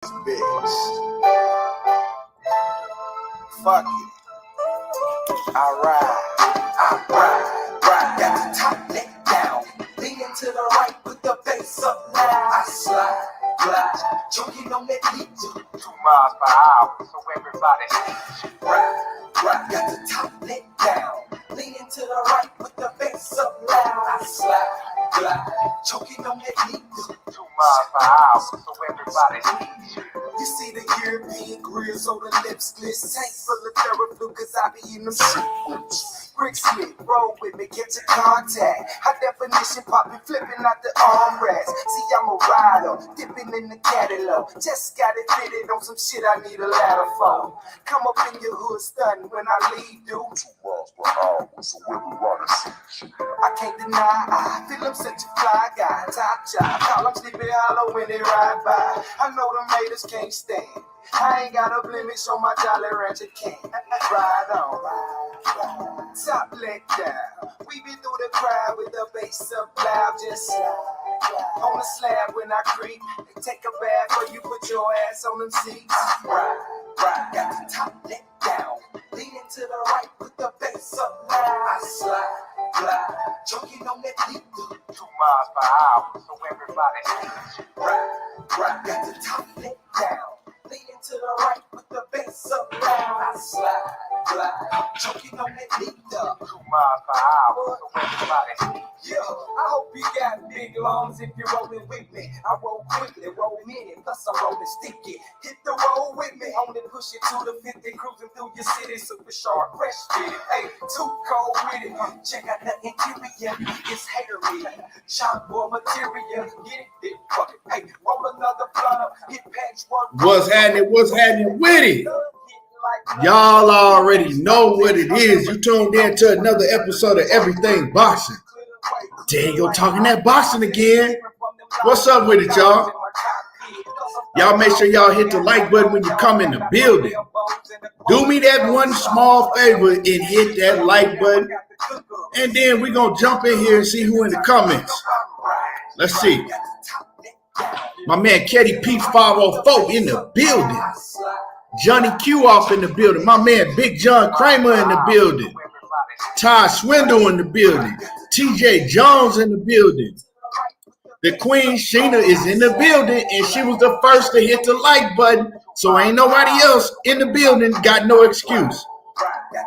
Bitch. Fuck it. I ride. Got the top neck down. Leaning to the right with the bass up now. I slide, choking on that beat. 2 miles per hour, so everybody ride. Got the top neck down. Leaning to the right with the bass up now. I slide, choking on that beat. 2 miles per hour, so everybody you see the European grills on the lips, glitz tank full of Terraflu, cause I be in them shit. Brick Smith, roll with me, get your contact. High definition popping, flipping out the armrest. See, I'm a rider, dipping in the catalog. Just got it fitted on some shit I need a ladder for. Come up in your hood stunning when I leave, dude. 2 miles per hour, so everybody see. I can't deny, I feel I'm such a fly guy. Top job, call them Sleepy Hollow when they ride by. I know them haters can't stand. I ain't got a blemish on my Jolly Rancher can. Ride on, top let down. We been through the crowd with the bass up loud, just slide. On the slab when I creep, take a bath or you put your ass on them seats. Ride, got the top let down. Leaning to the right with the bass up loud. I slide, choking on that beat. 2 miles per hour, so everybody ride, got the top let down. Leaning to the right with the bass up loud. I slide, choking on that beat. 2 miles per hour, so everybody. Yo, I hope you got big lungs if you're rolling with me. I roll quickly, roll many, plus I'm rolling sticky. Hit the road with me, only push it to the 50, cruising through your city, super sharp, fresh fit. Hey, too cold with it. Check out the interior, it's hatery. Shop for material, get it, fuck it. Hey, roll another blunt up, hit patchwork. What's happening with it? Y'all already know what it is. You tuned in to another episode of Everything Boxing. There you go, talking that boxing again. What's up with it, y'all? Y'all make sure y'all hit the like button when you come in the building. Do me that one small favor and hit that like button. And then we're going to jump in here and see who in the comments. Let's see. My man Ketty P 504 in the building. Johnny Q off in the building. My man Big John Kramer in the building. Ty Swindle in the building. TJ Jones in the building. The Queen Sheena is in the building, and she was the first to hit the like button, so ain't nobody else in the building got no excuse.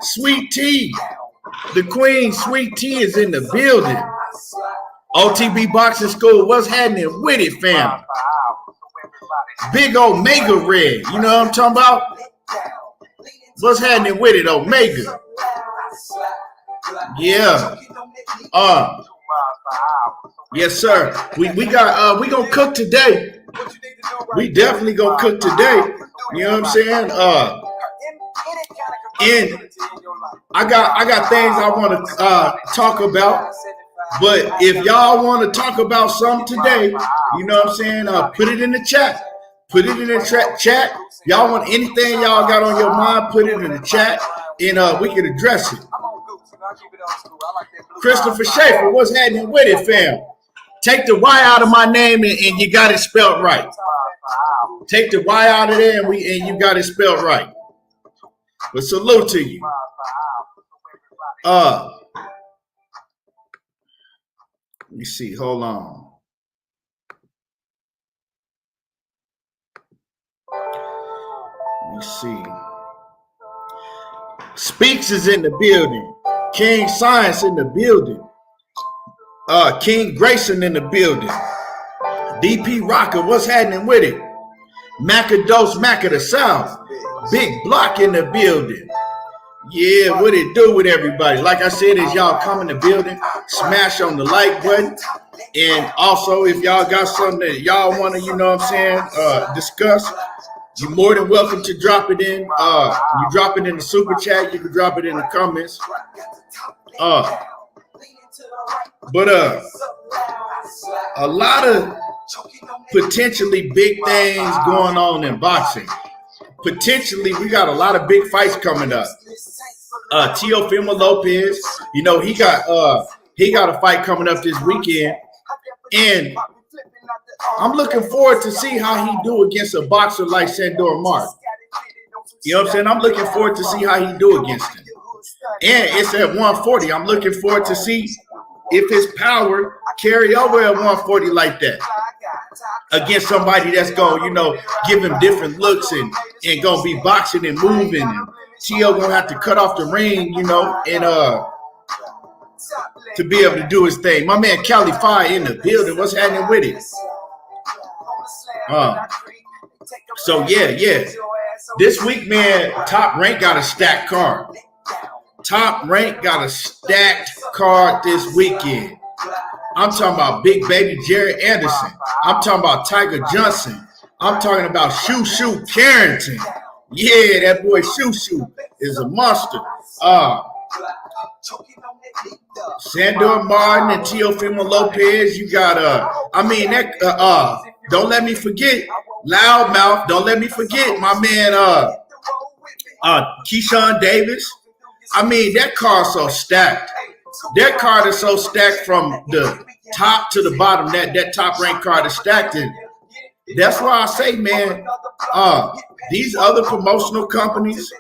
Sweet T, the Queen Sweet T is in the building. OTB Boxing School, what's happening with it, fam? Big Omega Red, you know what I'm talking about? What's happening with it, Omega? Yeah. Yes, sir. We gonna cook today. We definitely gonna cook today. You know what I'm saying? And I got things I want to talk about. But if y'all want to talk about something today, you know what I'm saying? Put it in the chat. Put it in the chat. Y'all want anything y'all got on your mind, put it in the chat, and we can address it. Christopher Schaefer, what's happening with it, fam? Take the Y out of my name and you got it spelled right. Take the Y out of there and you got it spelled right. But salute to you. Let me see. Hold on. Let me see. Speaks is in the building. King Science in the building. King Grayson in the building. DP Rocker, what's happening with it? Macadose Mac of the South. Big Block in the building. Yeah, what it do with everybody? Like I said, as y'all come in the building, smash on the like button. And also, if y'all got something that y'all want to, you know what I'm saying, discuss, you're more than welcome to drop it in. You drop it in the super chat. You can drop it in the comments. But a lot of potentially big things going on in boxing. Potentially, we got a lot of big fights coming up. Teofimo Lopez, you know, he got a fight coming up this weekend. And I'm looking forward to see how he do against a boxer like Sandor Martin. You know what I'm saying? I'm looking forward to see how he do against him. And it's at 140. I'm looking forward to see if his power carry over at 140 like that against somebody that's going, you know, give him different looks and going to be boxing and moving. And Tio going to have to cut off the ring, you know, and to be able to do his thing. My man Cali Fire in the building. What's happening with it? So, yeah. This week, man, Top Rank got a stacked card. Top Rank got a stacked card this weekend. I'm talking about Big Baby Jerry Anderson. I'm talking about Tiger Johnson. I'm talking about Shoo Carrington. Yeah, that boy Shoo is a monster. Sandor Martin and Teofimo Lopez. You got don't let me forget Loudmouth. Don't let me forget my man Keyshawn Davis. I mean, that card's so stacked. That card is so stacked from the top to the bottom. That Top Rank card is stacked. And that's why I say, man, these other promotional companies,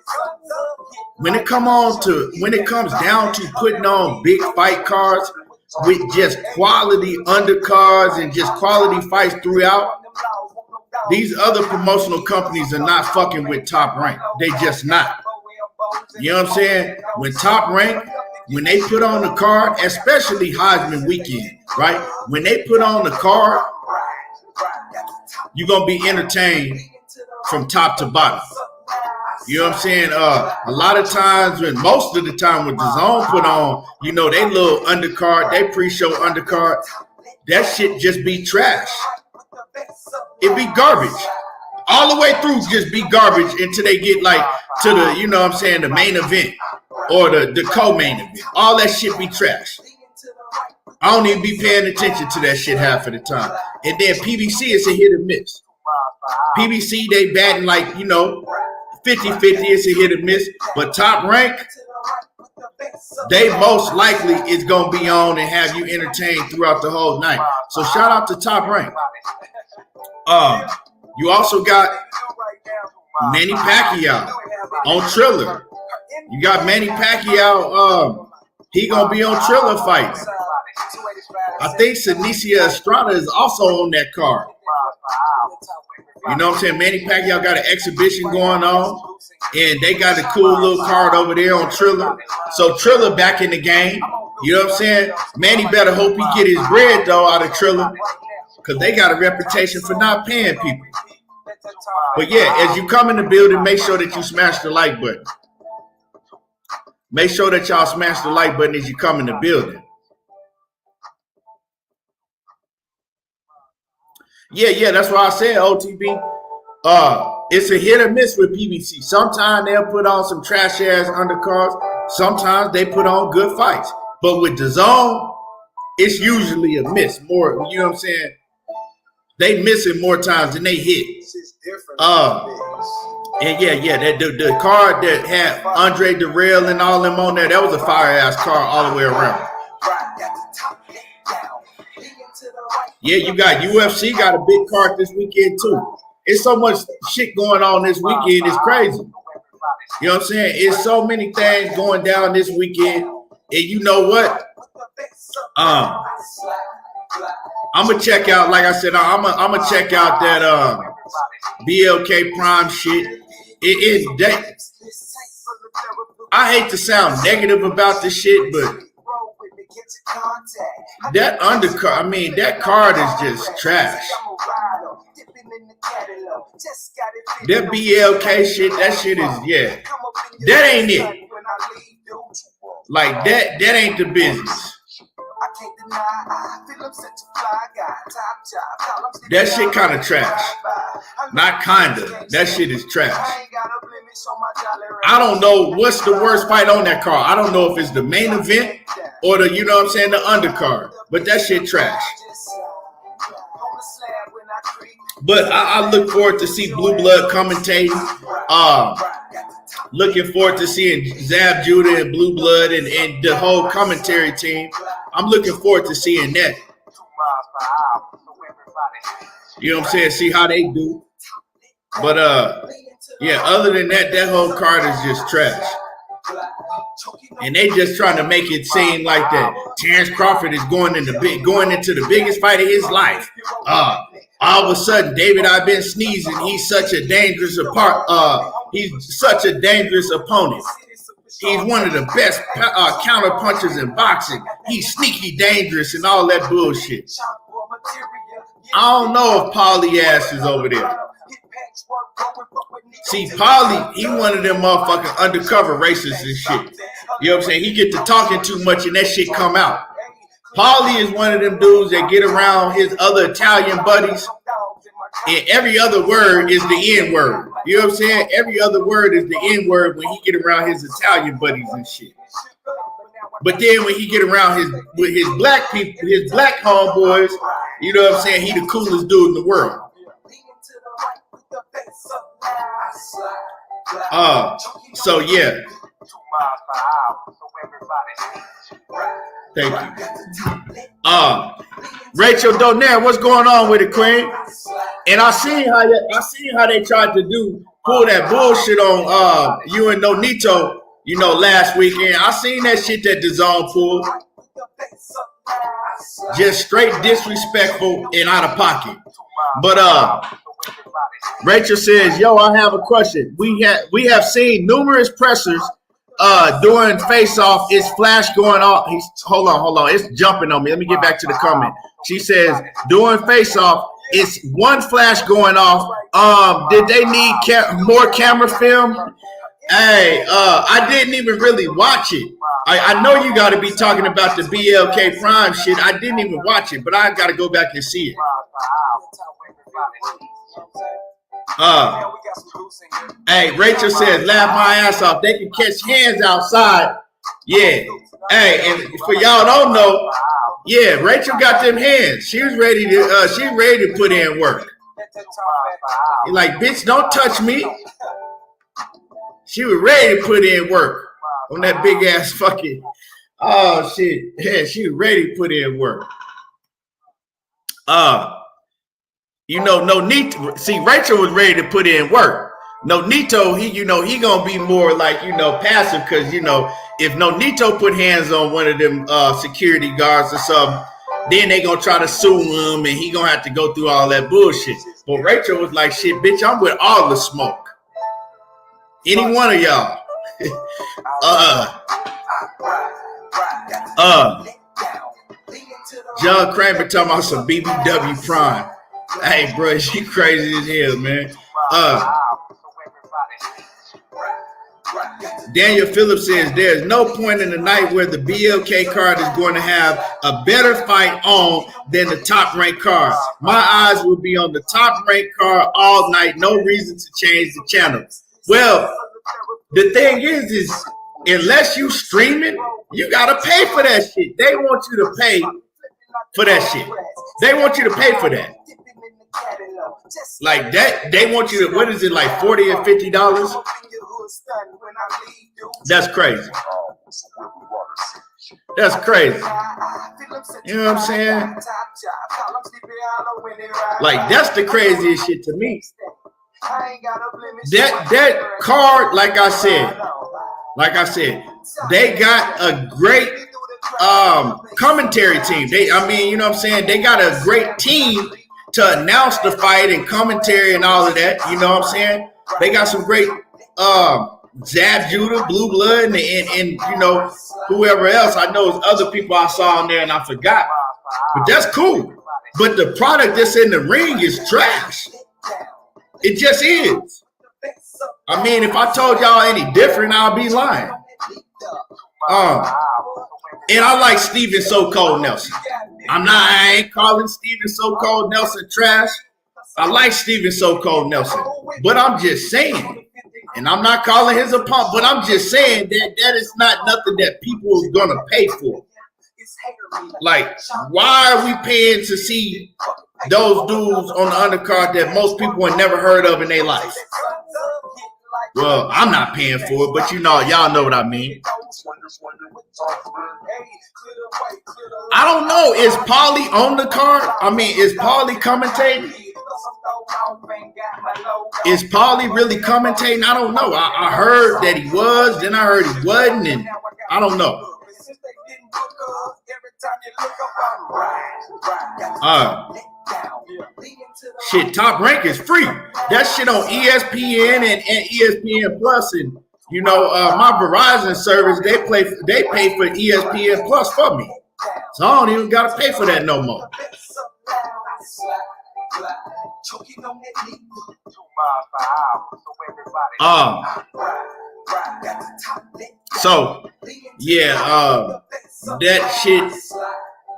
when it comes down to putting on big fight cards with just quality undercards and just quality fights throughout, these other promotional companies are not fucking with Top Rank. They just not. You know what I'm saying? When Top Rank, when they put on the card, especially Heisman weekend, right? When they put on the card, you're going to be entertained from top to bottom. You know what I'm saying? A lot of times, most of the time when DAZN put on, you know, they little undercard, they pre-show undercard, that shit just be trash. It be garbage. All the way through just be garbage until they get like to the, you know what I'm saying, the main event or the co-main event. All that shit be trash. I don't even be paying attention to that shit half of the time. And then PBC is a hit or miss. PBC, they batting like, you know, 50-50, it's a hit or miss. But Top Rank, they most likely is going to be on and have you entertained throughout the whole night. So shout out to Top Rank. You also got Manny Pacquiao on Triller. You got Manny Pacquiao. He going to be on Triller fighting. I think Sinicia Estrada is also on that card. You know what I'm saying? Manny Pacquiao got an exhibition going on, and they got a cool little card over there on Triller. So Triller back in the game. You know what I'm saying? Manny better hope he get his bread, though, out of Triller, because they got a reputation for not paying people. But, yeah, as you come in the building, make sure that you smash the like button. Make sure that y'all smash the like button as you come in the building. Yeah, that's why I said, OTB. It's a hit or miss with PBC. Sometimes they'll put on some trash-ass undercards. Sometimes they put on good fights. But with DAZN, it's usually a miss. More, you know what I'm saying? They miss it more times than they hit. And yeah, the card that had Andre Darrell and all them on there, that was a fire-ass card all the way around. Yeah, you got UFC got a big card this weekend too. It's so much shit going on this weekend. It's crazy. You know what I'm saying? It's so many things going down this weekend. And you know what? I'm gonna check out, like I said, I'm gonna check out that BLK Prime shit. I hate to sound negative about this shit, but that undercard, I mean, that card is just trash. That BLK shit, that shit is, yeah. That ain't it. Like, that ain't the business. That shit kind of trash. Not kinda. That shit is trash. I don't know what's the worst fight on that card. I don't know if it's the main event or the, you know what I'm saying, the undercard. But that shit trash. But I look forward to see Blue Blood commentating. Looking forward to seeing Zab Judah and Blue Blood and the whole commentary team. I'm looking forward to seeing that. You know what I'm saying? See how they do. But yeah, other than that, that whole card is just trash. And they just trying to make it seem like that Terrence Crawford is going into the biggest fight of his life. All of a sudden, David, I've been sneezing. He's such a dangerous he's such a dangerous opponent. He's one of the best counter punchers in boxing. He's sneaky dangerous and all that bullshit. I don't know if Paulie ass is over there. See, Paulie, he one of them motherfucking undercover racists and shit. You know what I'm saying? He get to talking too much and that shit come out. Paulie is one of them dudes that get around his other Italian buddies, and every other word is the N word. You know what I'm saying? Every other word is the N word when he get around his Italian buddies and shit. But then when he get around his black people, his black homeboys, you know what I'm saying? He the coolest dude in the world. So yeah. Thank you. Rachel Donaire, what's going on with it, Queen? And I seen how they tried to pull that bullshit on you and Nonito, you know, last weekend. I seen that shit that DAZN pulled. Just straight disrespectful and out of pocket. But Rachel says, yo, I have a question. We have seen numerous pressers during face-off. Is Flash going off? Hold on. It's jumping on me. Let me get back to the comment. She says, during face-off, it's one Flash going off. Did they need more camera film? Hey, I didn't even really watch it. I know you got to be talking about the BLK Prime shit. I didn't even watch it, but I got to go back and see it. Hey, Rachel says, laugh my ass off. They can catch hands outside. Yeah. Hey, and for y'all don't know, yeah, Rachel got them hands. She was ready to put in work. You're like, bitch, don't touch me. She was ready to put in work on that big ass fucking. Oh shit. Yeah, she was ready to put in work. You know, Nonito. See, Rachel was ready to put in work. Nonito, he gonna be more like, passive, because, if Nonito put hands on one of them security guards or something, then they gonna try to sue him and he gonna have to go through all that bullshit. But Rachel was like, shit, bitch, I'm with all the smoke. Any one of y'all. John Kramer talking about some BBW Prime. Hey, bro, she crazy as hell, man. Daniel Phillips says there's no point in the night where the BLK card is going to have a better fight on than the top-ranked card. My eyes will be on the top-ranked card all night. No reason to change the channel. Well, the thing is unless you stream it, you got to pay for that shit. They want you to pay for that shit. They want you to pay for that. Like that, they want you to, what is it, like $40 or $50? That's crazy. That's crazy. You know what I'm saying? Like, that's the craziest shit to me. That card, like I said, they got a great commentary team. You know what I'm saying? They got a great team to announce the fight and commentary and all of that. You know what I'm saying? They got some great Zab Judah, Blue Blood, and whoever else. I know there's other people I saw on there and I forgot. But that's cool. But the product that's in the ring is trash. It just is. I mean, if I told y'all any different, I'll be lying. And I like Steven So-Called Nelson. I ain't calling Steven So-Called Nelson trash. I like Steven So-Called Nelson. But I'm just saying, and I'm not calling his opponent, but I'm just saying that is not nothing that people is going to pay for. Like, why are we paying to see those dudes on the undercard that most people have never heard of in their life? Well, I'm not paying for it, but y'all know what I mean. I don't know. Is Paulie on the card? I mean, is Paulie commentating? Is Paulie really commentating? I don't know. I heard that he was, then I heard he wasn't, and I don't know. Shit, Top Rank is free. That shit on ESPN and ESPN Plus, and my Verizon service, they pay for ESPN Plus for me, so I don't even gotta pay for that no more. So yeah, that shit,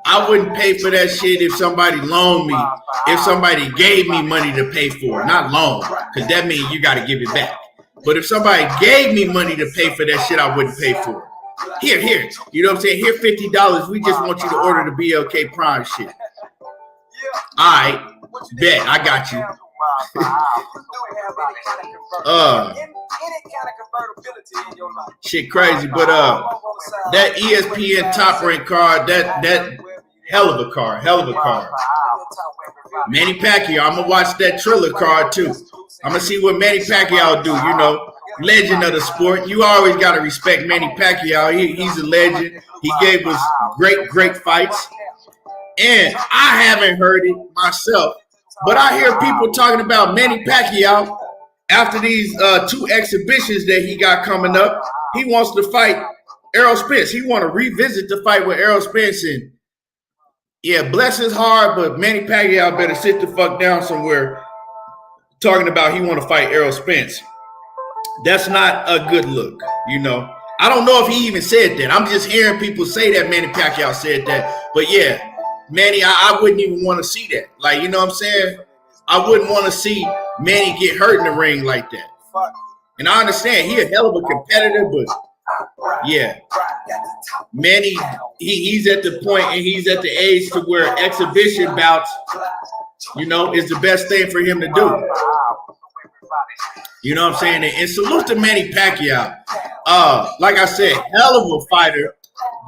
I wouldn't pay for that shit if somebody loaned me, if somebody gave me money to pay for it, not loan, because that means you got to give it back. But if somebody gave me money to pay for that shit, I wouldn't pay for it. Here, you know what I'm saying? Here, $50. We just want you to order the BLK Prime shit. All right, bet, I got you. Shit crazy, but that ESPN Top Rank card, that hell of a card. Manny Pacquiao, I'm gonna watch that Triller card too. I'm gonna see what Manny Pacquiao do. Legend of the sport. You always gotta respect Manny Pacquiao. He's a legend. He gave us great fights, and I haven't heard it myself, but I hear people talking about Manny Pacquiao after these 2 exhibitions that he got coming up. He wants to fight Errol Spence. He want to revisit the fight with Errol Spence, and yeah, bless his heart, but Manny Pacquiao better sit the fuck down somewhere talking about he want to fight Errol Spence. That's not a good look, I don't know if he even said that. I'm just hearing people say that Manny Pacquiao said that. But yeah, Manny, I wouldn't even want to see that. Like, you know what I'm saying? I wouldn't want to see Manny get hurt in the ring like that. And I understand he a hell of a competitor, but yeah, Manny, he's at the point and he's at the age to where exhibition bouts, is the best thing for him to do. You know what I'm saying? And salute to Manny Pacquiao. Like I said, hell of a fighter.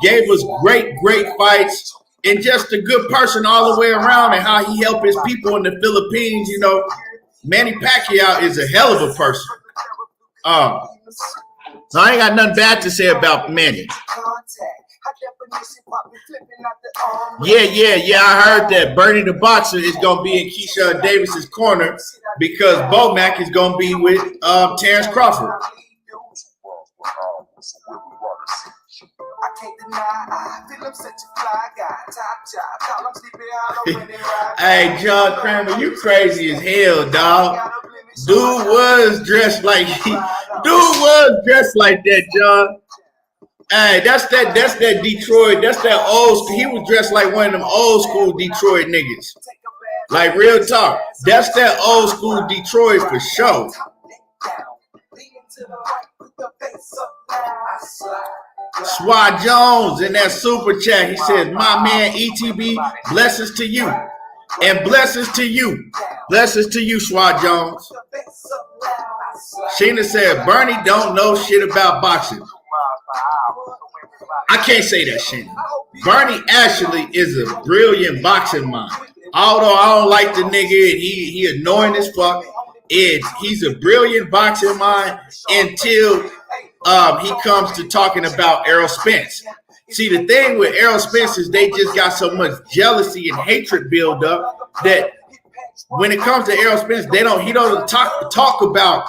Gave us great fights. And just a good person all the way around, and how he helped his people in the Philippines. Manny Pacquiao is a hell of a person. So I ain't got nothing bad to say about Manny. Yeah. I heard that Bernie the Boxer is going to be in Keisha Davis's corner because Bomac is going to be with Terrence Crawford. Hey, John Kramer, you crazy as hell, dog. Dude was dressed like that, John. Hey, that's that Detroit. That's that old school. He was dressed like one of them old school Detroit niggas. Like, real talk. That's that old school Detroit for sure. Swat Jones in that super chat, he says, my man ETB, blessings to you. And blessings to you. Blessings to you, Swat Jones. Sheena said, Bernie don't know shit about boxing. I can't say that, Sheena. Bernie actually is a brilliant boxing mind. Although I don't like the nigga, and he annoying as fuck. He's a brilliant boxing mind until he comes to talking about Errol Spence. See, the thing with Errol Spence is they just got so much jealousy and hatred built up that when it comes to Errol Spence, he don't talk about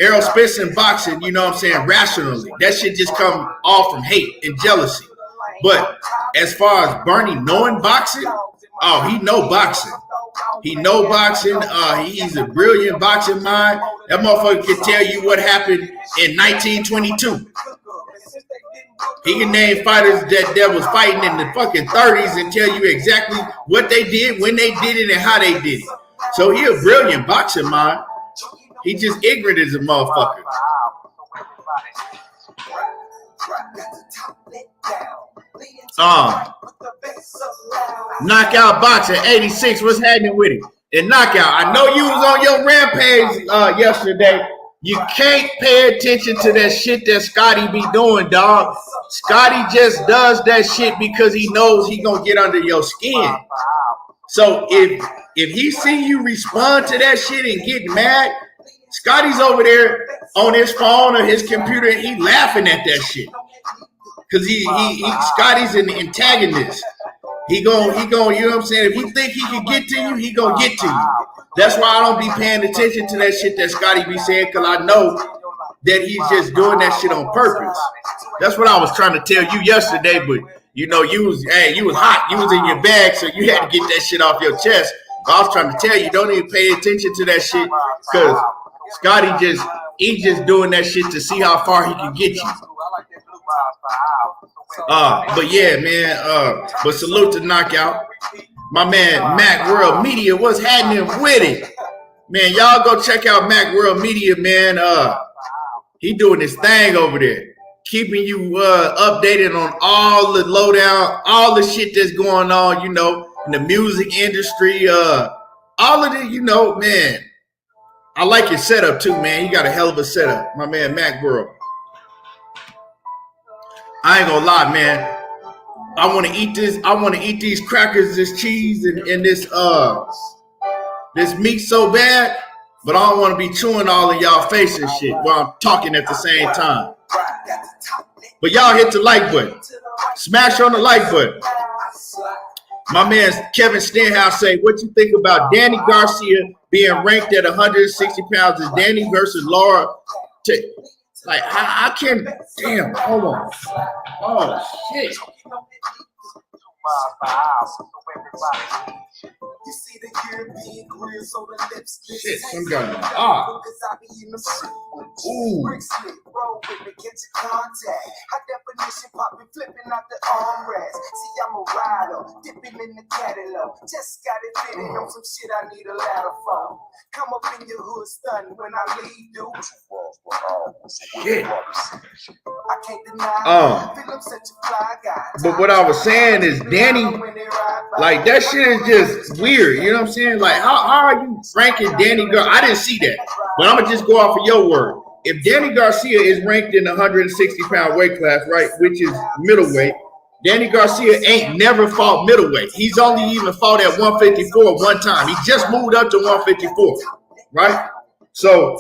Errol Spence in boxing, you know what I'm saying, rationally. That shit just come all from hate and jealousy. But as far as Bernie knowing boxing, he know boxing. He know boxing. He's a brilliant boxing mind. That motherfucker can tell you what happened in 1922. He can name fighters that was fighting in the fucking 30s and tell you exactly what they did, when they did it, and how they did it. So he a brilliant boxing mind. He just ignorant as a motherfucker. Knockout Boxing 86, what's happening with him? And Knockout, I know you was on your rampage yesterday. You can't pay attention to that shit that Scotty be doing, dog. Scotty just does that shit because he knows he gonna get under your skin. So if he see you respond to that shit and get mad, Scotty's over there on his phone or his computer and he laughing at that shit. Cause Scotty's an antagonist. He gon' you know what I'm saying? If he think he can get to you, he gonna get to you. That's why I don't be paying attention to that shit that Scotty be saying, cause I know that he's just doing that shit on purpose. That's what I was trying to tell you yesterday, but you know, you was hot, you was in your bag, so you had to get that shit off your chest. But I was trying to tell you, don't even pay attention to that shit, cause Scotty just doing that shit to see how far he can get you. But yeah, man. But salute to Knockout. My man Mac World Media, what's happening with it? Man, y'all go check out Mac World Media, man. He doing his thing over there. Keeping you updated on all the lowdown, all the shit that's going on, you know, in the music industry. All of it, you know, man. I like your setup too, man. You got a hell of a setup, my man Mac World. I ain't gonna lie, man. I want to eat this. I want to eat these crackers, this cheese, and this meat so bad, but I don't want to be chewing all of y'all face and shit while I'm talking at the same time. But y'all hit the like button. Smash on the like button. My man Kevin Stenhouse say, what you think about Danny Garcia being ranked at 160 pounds? Is Danny versus Laura? Like, I can, damn, hold on. Oh, shit. You see the European grill, so the lips shit, some guy. Ooh. Roll with me, get your contact. High definition popping, flipping out the armrest. See, I'm a rider, dipping in the catalog. Just got it fitted on some shit I need a ladder for. Come up in your hood, stunning when I leave, dude. Shit. I can't deny. Feel I'm such a fly guy. But what I was saying is, Danny, like, that shit is just weird. You know what I'm saying? Like, how are you ranking Danny Garcia? I didn't see that. But I'm going to just go off of your word. If Danny Garcia is ranked in the 160-pound weight class, right, which is middleweight, Danny Garcia ain't never fought middleweight. He's only even fought at 154 one time. He just moved up to 154, right? So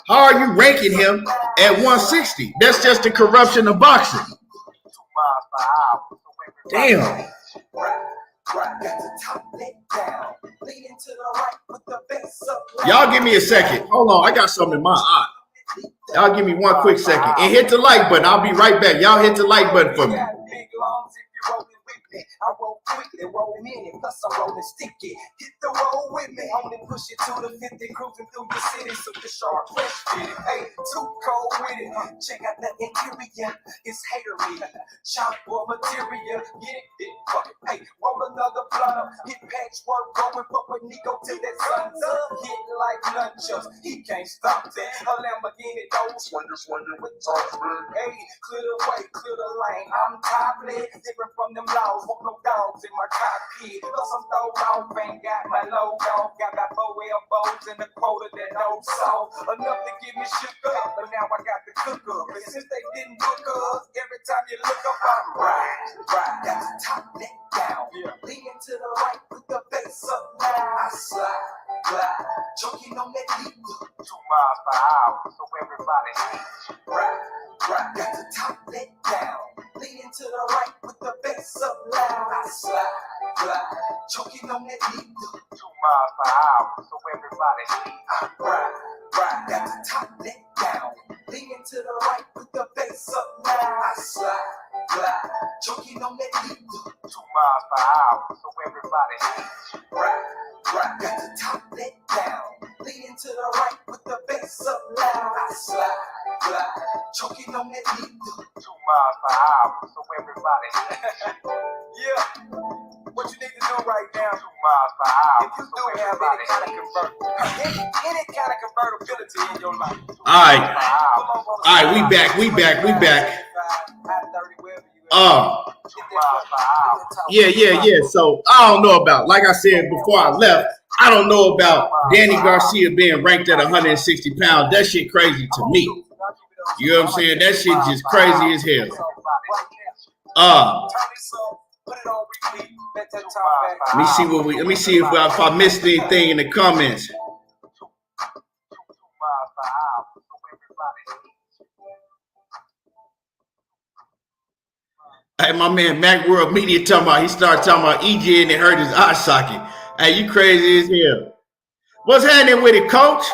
how are you ranking him at 160? That's just the corruption of boxing. Damn. Y'all give me a second. Hold on, I got something in my eye. Y'all give me one quick second. And hit the like button. I'll be right back. Y'all hit the like button for me. I roll quickly, roll in, plus I'm rolling sticky. Hit the road with me, only push it to the 50, cruising through the city, super sharp, fresh fit. Hey, too cold with it. Check out the interior, it's hatery. Shop for material, get it, fuck it. Hey, roll another blunt up, hit patchwork, going for a Nico till that sun's up. Hit like lunches, he can't stop that. A Lamborghini, those swingers with top. Hey, clear the way, clear the lane. I'm topless, different from them laws. Want no dogs in my cockpit. Plus I'm thrown off, ain't got my logo. Got my 4 elbows and the quota that no soul. Enough to get me shook up, but now I got the cook up. And since they didn't book us, every time you look up, I'm right. Got the top neck down. Lean to the right, put the face up now. I slide, glide, choking on that leap. 2 miles per hour, so everybody right. Got the top neck down. Lean to the right, put the face up loud. I slide, glide, choking on that leap. 2 miles per hour, so everybody right. Got the top neck down. Lean to the right, put the face up loud. I slide, glide, choking on that leap. 2 miles per hour, so everybody right. Got the top neck down. Lean to the right, put the face up loud. I slide, glide, choking on that leap. 2 miles per hour, so everybody. Yeah. What you need to do right now, 2 miles per hour. If you do have any kind of convertibility in your life. All right, we back. Yeah. So I don't know about, like I said before I left, I don't know about Danny Garcia being ranked at 160 pounds. That shit crazy to me. You know what I'm saying? That shit just crazy as hell. Let me see if I missed anything in the comments. Hey, my man Mac World Media talking about, he started talking about EJ and it hurt his eye socket. Hey, you crazy as hell. What's happening with it, coach?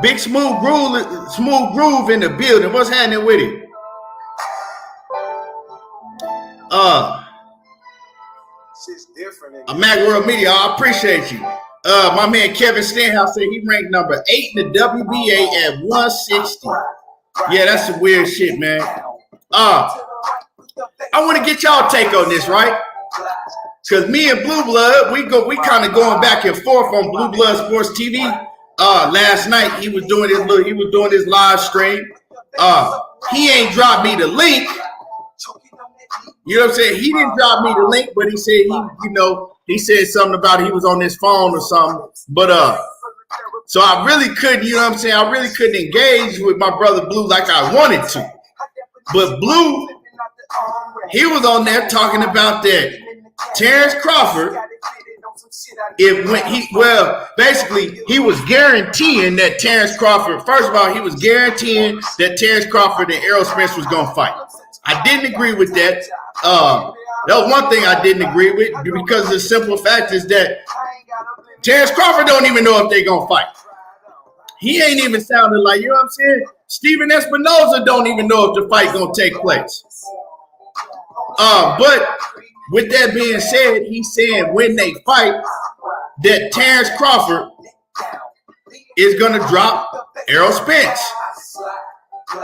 Big smooth groove in the building. What's happening with it? Mac World Media, I appreciate you. My man Kevin Stenhouse said he ranked number 8 in the WBA at 160. Yeah, that's some weird shit, man. I want to get y'all take on this, right? Because me and Blue Blood, we kind of going back and forth on Blue Blood Sports TV. Last night he was doing his live stream. He ain't dropped me the link. You know what I'm saying? He didn't drop me the link, but he said he said something about he was on his phone or something. But so I really couldn't, you know what I'm saying? I really couldn't engage with my brother Blue like I wanted to. But Blue, he was on there talking about that Terrence Crawford. Basically, he was guaranteeing that Terrence Crawford. First of all, he was guaranteeing that Terrence Crawford and Errol Spence was gonna fight. I didn't agree with that. That was one thing I didn't agree with because the simple fact is that Terrence Crawford don't even know if they're gonna fight. He ain't even sounding like, you know what I'm saying? Steven Espinoza don't even know if the fight gonna take place. But with that being said, he's saying when they fight that Terrence Crawford is gonna drop Errol Spence.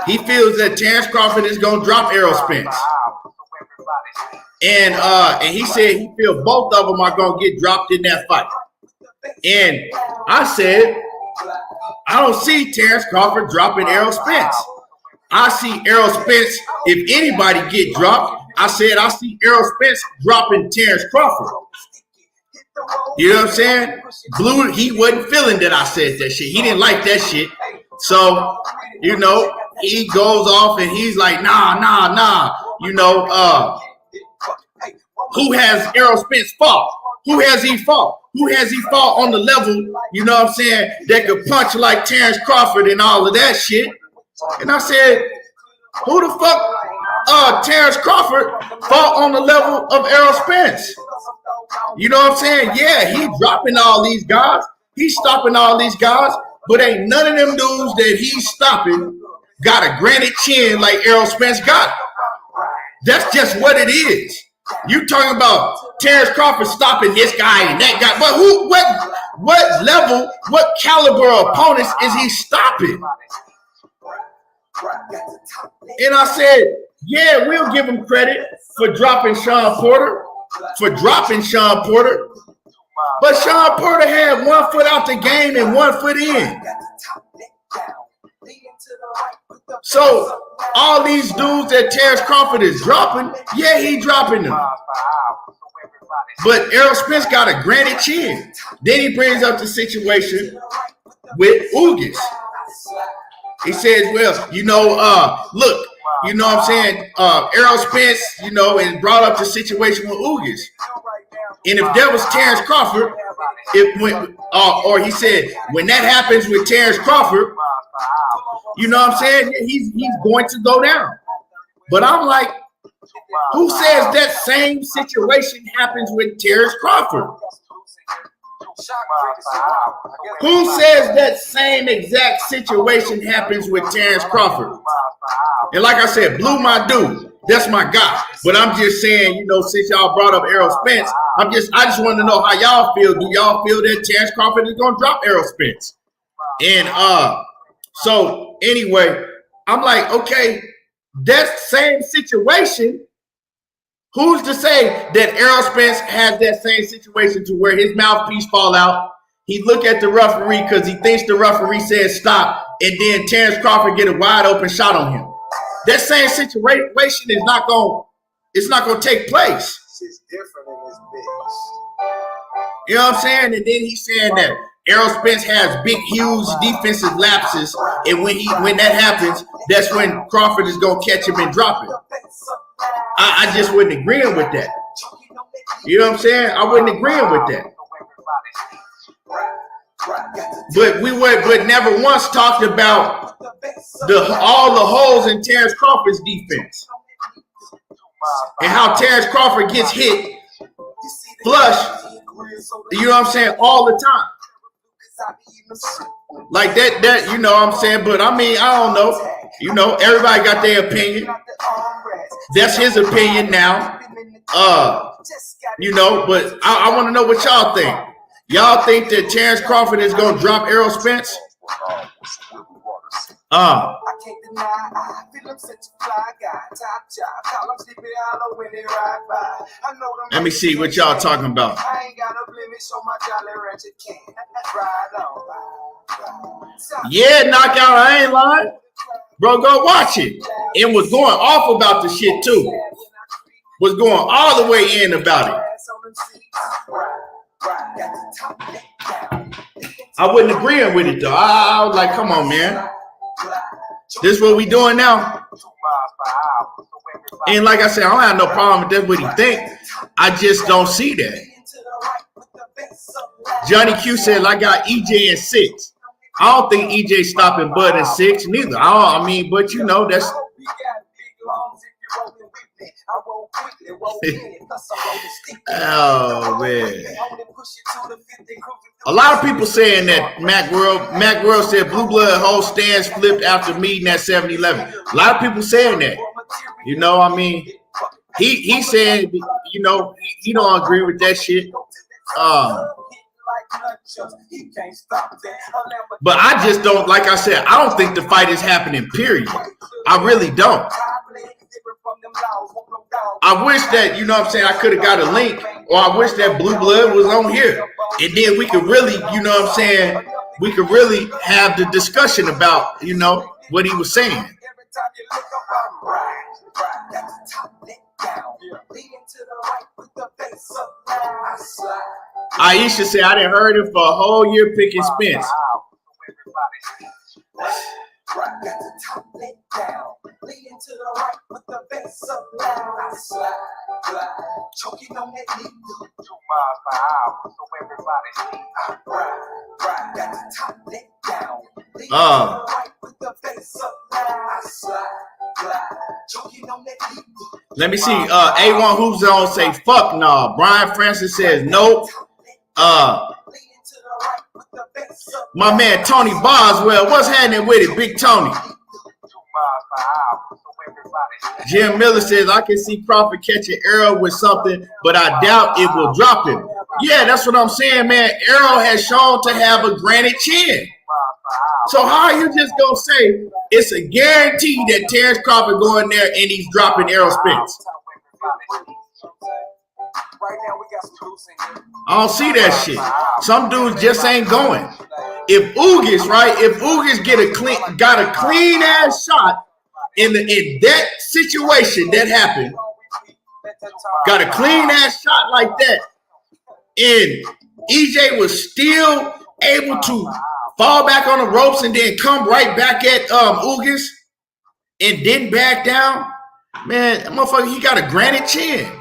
He feels that Terrence Crawford is gonna drop Errol Spence. And he said he feels both of them are gonna get dropped in that fight. And I said, I don't see Terrence Crawford dropping Errol Spence. I see Errol Spence, if anybody get dropped, I said I see Errol Spence dropping Terrence Crawford. You know what I'm saying? Blue, he wasn't feeling that I said that shit. He didn't like that shit. So, you know, he goes off and he's like, nah. You know, who has Errol Spence fought? Who has he fought? Who has he fought on the level, you know what I'm saying, that could punch like Terrence Crawford and all of that shit? And I said, who the fuck Terrence Crawford fought on the level of Errol Spence? You know what I'm saying? Yeah, he dropping all these guys. He's stopping all these guys, but ain't none of them dudes that he's stopping got a granite chin like Errol Spence got. That's just what it is. You talking about Terrence Crawford stopping this guy and that guy, but what level, what caliber of opponents is he stopping? And I said, yeah, we'll give him credit for dropping Shawn Porter, but Shawn Porter had 1 foot out the game and 1 foot in. So all these dudes that Terrence Crawford is dropping, yeah, he dropping them. But Errol Spence got a granite chin. Then he brings up the situation with Ugas. He says, well, you know, look, you know what I'm saying? Errol Spence, you know, and brought up the situation with Ugas. And if that was Terrence Crawford, or he said, when that happens with Terrence Crawford, you know what I'm saying? He's going to go down. But I'm like, who says that same situation happens with Terrence Crawford? Who says that same exact situation happens with Terrence Crawford? And like I said, Blue my dude. That's my guy. But I'm just saying, you know, since y'all brought up Errol Spence, I just want to know how y'all feel. Do y'all feel that Terrence Crawford is going to drop Errol Spence? And so anyway, I'm like, okay, that same situation. Who's to say that Errol Spence has that same situation to where his mouthpiece fall out? He look at the referee because he thinks the referee says stop, and then Terrence Crawford get a wide open shot on him. That same situation is not going to take place. It's different in this bitch. You know what I'm saying? And then he's saying that Errol Spence has big, huge defensive lapses, and when that happens, that's when Crawford is gonna catch him and drop it. I just wasn't agreeing with that. You know what I'm saying? I wasn't agreeing with that. But never once talked about all the holes in Terrence Crawford's defense and how Terrence Crawford gets hit flush. You know what I'm saying? All the time. Like that, you know what I'm saying? But I mean, I don't know. You know, everybody got their opinion. That's his opinion now. You know, but I want to know what y'all think. Y'all think that Terrence Crawford is going to drop Errol Spence? Let me see what y'all talking about. Yeah, knockout, I ain't lying. Bro, go watch it. It was going off about the shit too. Was going all the way in about it. I wasn't agreeing with it though. I was like, come on, man. This is what we doing now. And like I said, I don't have no problem with that, what he think. I just don't see that. Johnny Q said, I got EJ in 6. I don't think EJ stopping Bud in 6 neither. I mean, but you know, that's oh man. A lot of people saying that Mac World said Blue Blood whole stands flipped after meeting at 7-Eleven. A lot of people saying that. You know, I mean, he said, you know, he don't agree with that shit. But I just don't, like I said, I don't think the fight is happening, period. I really don't. I wish that, you know what I'm saying, I could have got a link, or I wish that Blue Blood was on here. And then we could really, you know what I'm saying, we could really have the discussion about, you know, what he was saying. Aisha said, I didn't heard him for a whole year picking Spence. Let me see. A1 Hoops on say fuck no. Brian Francis says nope. My man Tony Boswell, what's happening with it, Big Tony? Jim Miller says I can see Crawford catching Errol with something, but I doubt it will drop him. Yeah, that's what I'm saying, man. Errol has shown to have a granite chin. So how are you just gonna say it's a guarantee that Terrence Crawford going there and he's dropping Errol Spence? I don't see that shit. Some dudes just ain't going. If Ugas, right? If Ugas got a clean ass shot in that situation that happened, got a clean ass shot like that, and EJ was still able to fall back on the ropes and then come right back at Ugas and didn't back down, man, that motherfucker, he got a granite chin.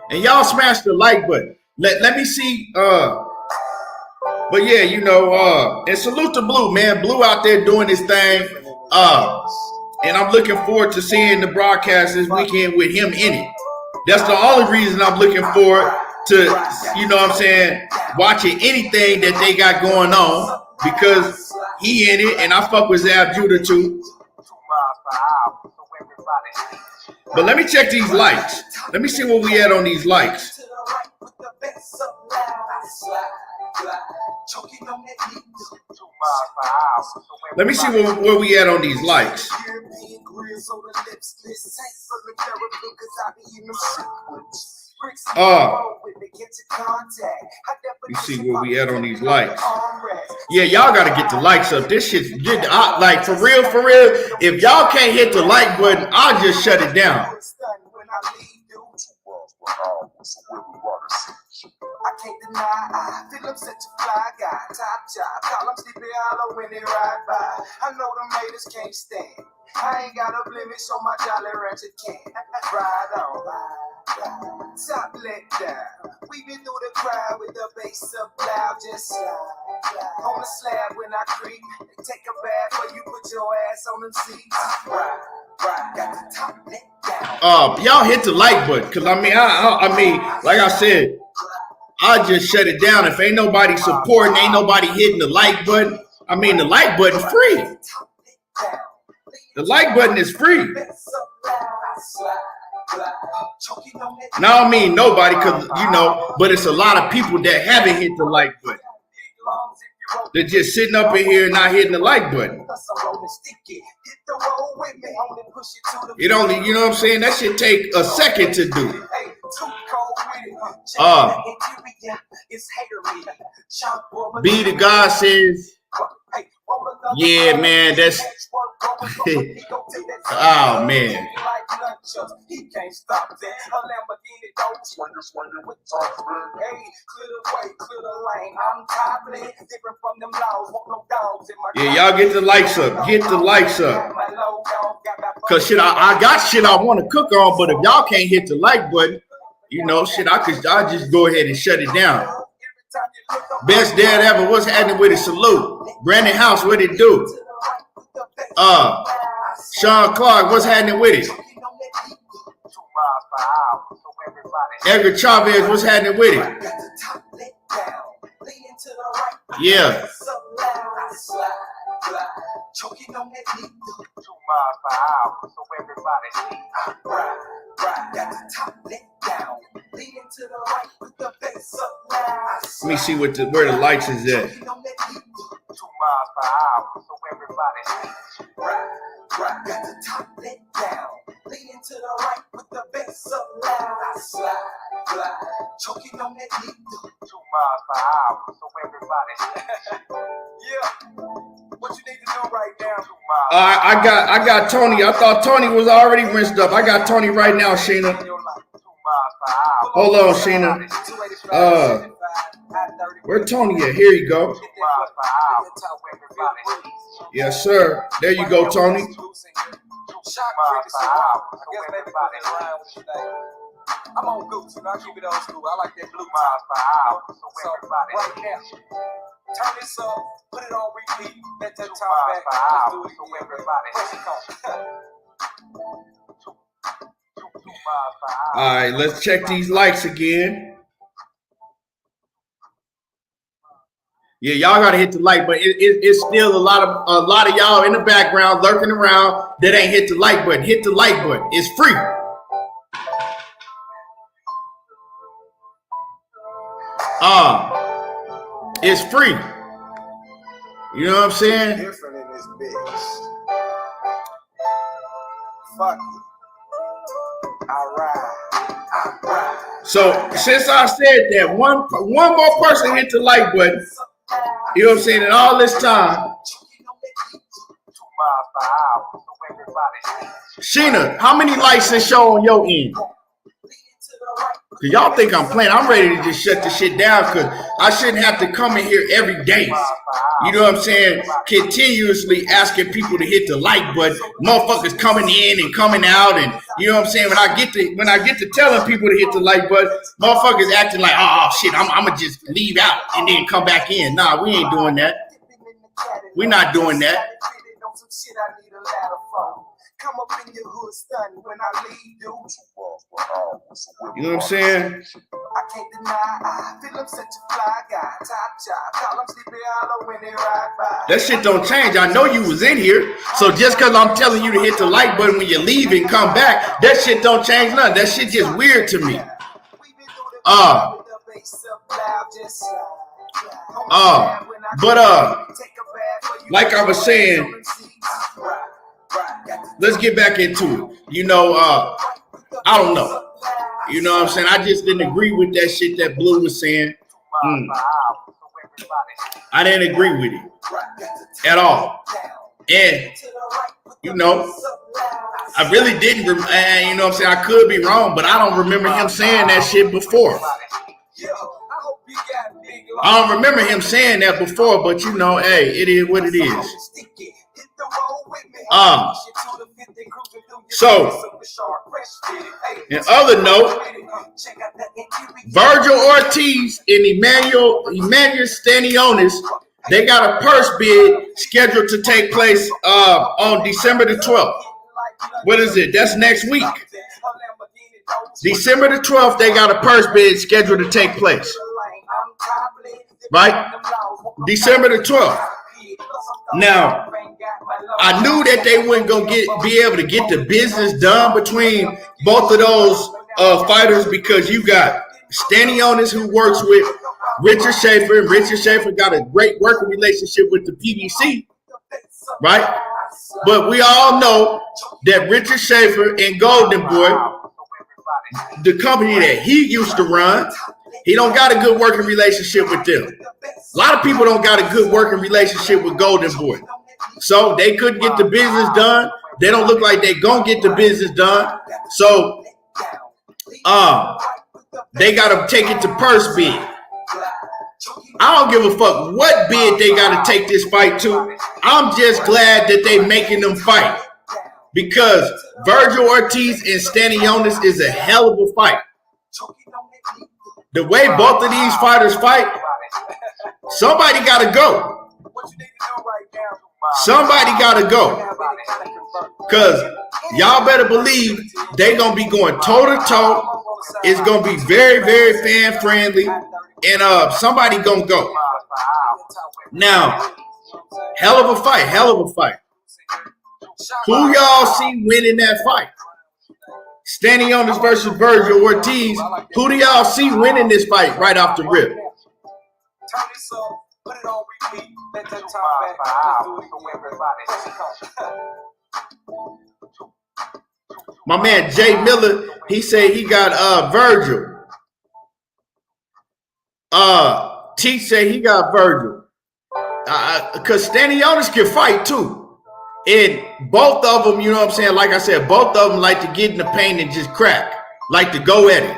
And y'all smash the like button. Let me see. But yeah, you know, and salute to Blue, man. Blue out there doing his thing. And I'm looking forward to seeing the broadcast this weekend with him in it. That's the only reason I'm looking forward to, you know what I'm saying, watching anything that they got going on, because he in it and I fuck with Zab Judah too. But let me check these likes. Let me see what we at on these likes. Let me see where we at on these likes. You see where we at on these likes. Yeah, y'all gotta get the likes up. This shit's like for real, for real. If y'all can't hit the like button, I'll just shut it down. I can't deny, I feel I'm such a fly guy, top job, call him Sleepy Hollow when they ride by. I know the haters can't stand. I ain't got a blemish on my Jolly Rancher can. Ride on, ride, top let down. We been through the crowd with the bass up loud, just slide. On the slab when I creep, take a bath or you put your ass on them seats. Ride, got the top let down. Y'all hit the like button, cause I mean, like I said, I'll just shut it down. If ain't nobody supporting, ain't nobody hitting the like button. I mean, the like button's free. The like button is free. Now I mean nobody, cause but it's a lot of people that haven't hit the like button. They're just sitting up in here not hitting the like button. It only, you know what I'm saying? That should take a second to do. Be the God says, yeah, man, that's oh man. He can't stop that. A Lamborghini don't swing. Hey, clear the way, clear the lane. I'm toppling, different from them laws. Want no dogs in my yeah, y'all get the likes up. Get the likes up. Cause shit, I got shit I want to cook on, but if y'all can't hit the like button, shit, I just go ahead and shut it down. Best dad ever. What's happening with it? Salute. Brandon House, what it do? Sean Clark, what's happening with it? Edgar Chavez, what's happening with it? Yeah. Let me see where the lights is at. 2 miles per hour, so everybody got the top let down, leaning to the right with the bass up loud. I slide, choking on that beat. 2 miles per hour, so everybody. Yeah, what you need to do right now? I got Tony. I thought Tony was already rinsed up. I got Tony right now, Sheena. Hold on, Sheena. Where Tony at? Here you go. Yes, sir. There you go, Tony. I'm on Goose, I keep it old school. I like that blue miles per hour. So right now, turn this up, put it on repeat, let that top back. Let's do it again, everybody. All right, let's check these likes again. Yeah, y'all gotta hit the like, but it's still a lot of y'all in the background lurking around that ain't hit the like button. Hit the like button. It's free. It's free. You know what I'm saying? Different in this bitch. Fuck it. I ride. So since I said that, one more person hit the like button. You know what I'm saying? And all this time, Sheena, how many likes it show on your end? Cause y'all think I'm playing. I'm ready to just shut the shit down because I shouldn't have to come in here every day. You know what I'm saying? Continuously asking people to hit the like button. Motherfuckers coming in and coming out, and you know what I'm saying? When I get to telling people to hit the like button, motherfuckers acting like, oh shit, I'ma just leave out and then come back in. Nah, we ain't doing that. We're not doing that. Come up in your hood stunning when I leave, dude. You know what I'm saying? I can't deny, I feel I'm such a fly guy. Top job, call him Sleepy Hollow when they ride by. That shit don't change. I know you was in here. So just because I'm telling you to hit the like button when you leave and come back, that shit don't change nothing. That shit just weird to me. Like I was saying, let's get back into it. I don't know. You know what I'm saying? I just didn't agree with that shit that Blue was saying. I didn't agree with it at all. And, you know, I really didn't, you know what I'm saying? I could be wrong, but I don't remember him saying that shit before. I don't remember him saying that before, but, you know, hey, it is what it is. So, in other note, Virgil Ortiz and Emmanuel Stanionis, they got a purse bid scheduled to take place on December the 12th. What is it? That's next week. December the 12th, they got a purse bid scheduled to take place. Right? December the 12th. Now, I knew that they weren't going to be able to get the business done between both of those fighters because you got Stanionis who works with Richard Schaefer, and Richard Schaefer got a great working relationship with the PBC, right? But we all know that Richard Schaefer and Golden Boy, the company that he used to run, he don't got a good working relationship with them. A lot of people don't got a good working relationship with Golden Boy. So they couldn't get the business done. They don't look like they gonna get the business done. So they gotta take it to purse bid. I don't give a fuck what bid they gotta take this fight to. I'm just glad that they making them fight. Because Virgil Ortiz and Stanionis is a hell of a fight. The way both of these fighters fight, somebody gotta go. Somebody gotta go. Because y'all better believe they gonna be going toe-to-toe. It's gonna be very, very fan-friendly. And somebody gonna go. Now, hell of a fight, hell of a fight. Who y'all see winning that fight? Stanionis versus Virgil Ortiz. Who do y'all see winning this fight right off the rip? My man Jay Miller, he said he got Virgil. T said he got Virgil. Because Stanionis can fight too. And both of them, you know what I'm saying? Like I said, both of them like to get in the paint and just crack. Like to go at it.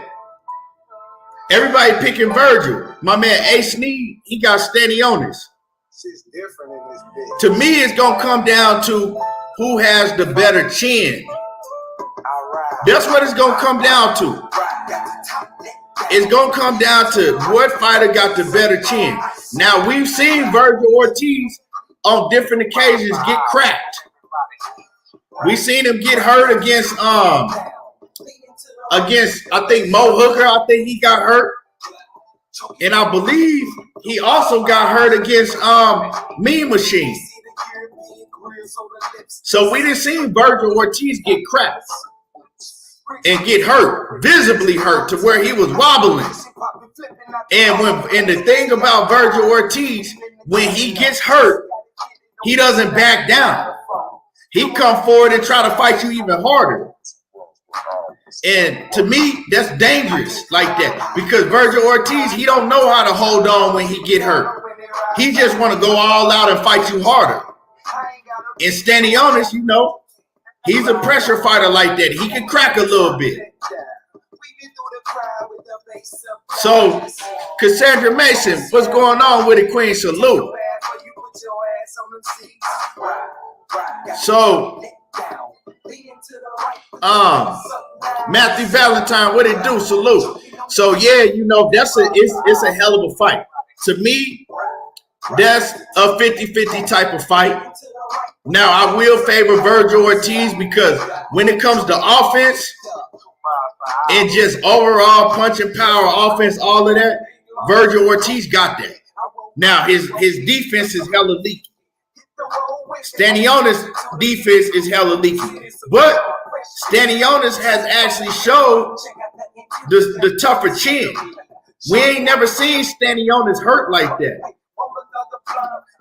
Everybody picking Virgil. My man A. Sneed, he got Stanionis. Shit's different in this bitch. To me, it's going to come down to who has the better chin. That's what it's going to come down to. It's going to come down to what fighter got the better chin. Now, we've seen Virgil Ortiz on different occasions get cracked. We seen him get hurt against I think Mo Hooker. I think he got hurt. And I believe he also got hurt against Mean Machine. So we didn't see Virgil Ortiz get cracked and get hurt, visibly hurt to where he was wobbling. And the thing about Virgil Ortiz, when he gets hurt, he doesn't back down. He come forward and try to fight you even harder. And to me, that's dangerous like that. Because Virgil Ortiz, he don't know how to hold on when he get hurt. He just want to go all out and fight you harder. And Stanionis, you know, he's a pressure fighter like that. He can crack a little bit. So, Cassandra Mason, what's going on with it, Queen? Salute. So, Matthew Valentine, what it do? Salute. So yeah, you know, it's a hell of a fight. To me, that's a 50-50 type of fight. Now, I will favor Virgil Ortiz because when it comes to offense and just overall punching power, offense, all of that, Virgil Ortiz got that. Now, his defense is hella leaky. Stanionis' defense is hella leaky. But Stanionis has actually showed the tougher chin. We ain't never seen Stanionis hurt like that.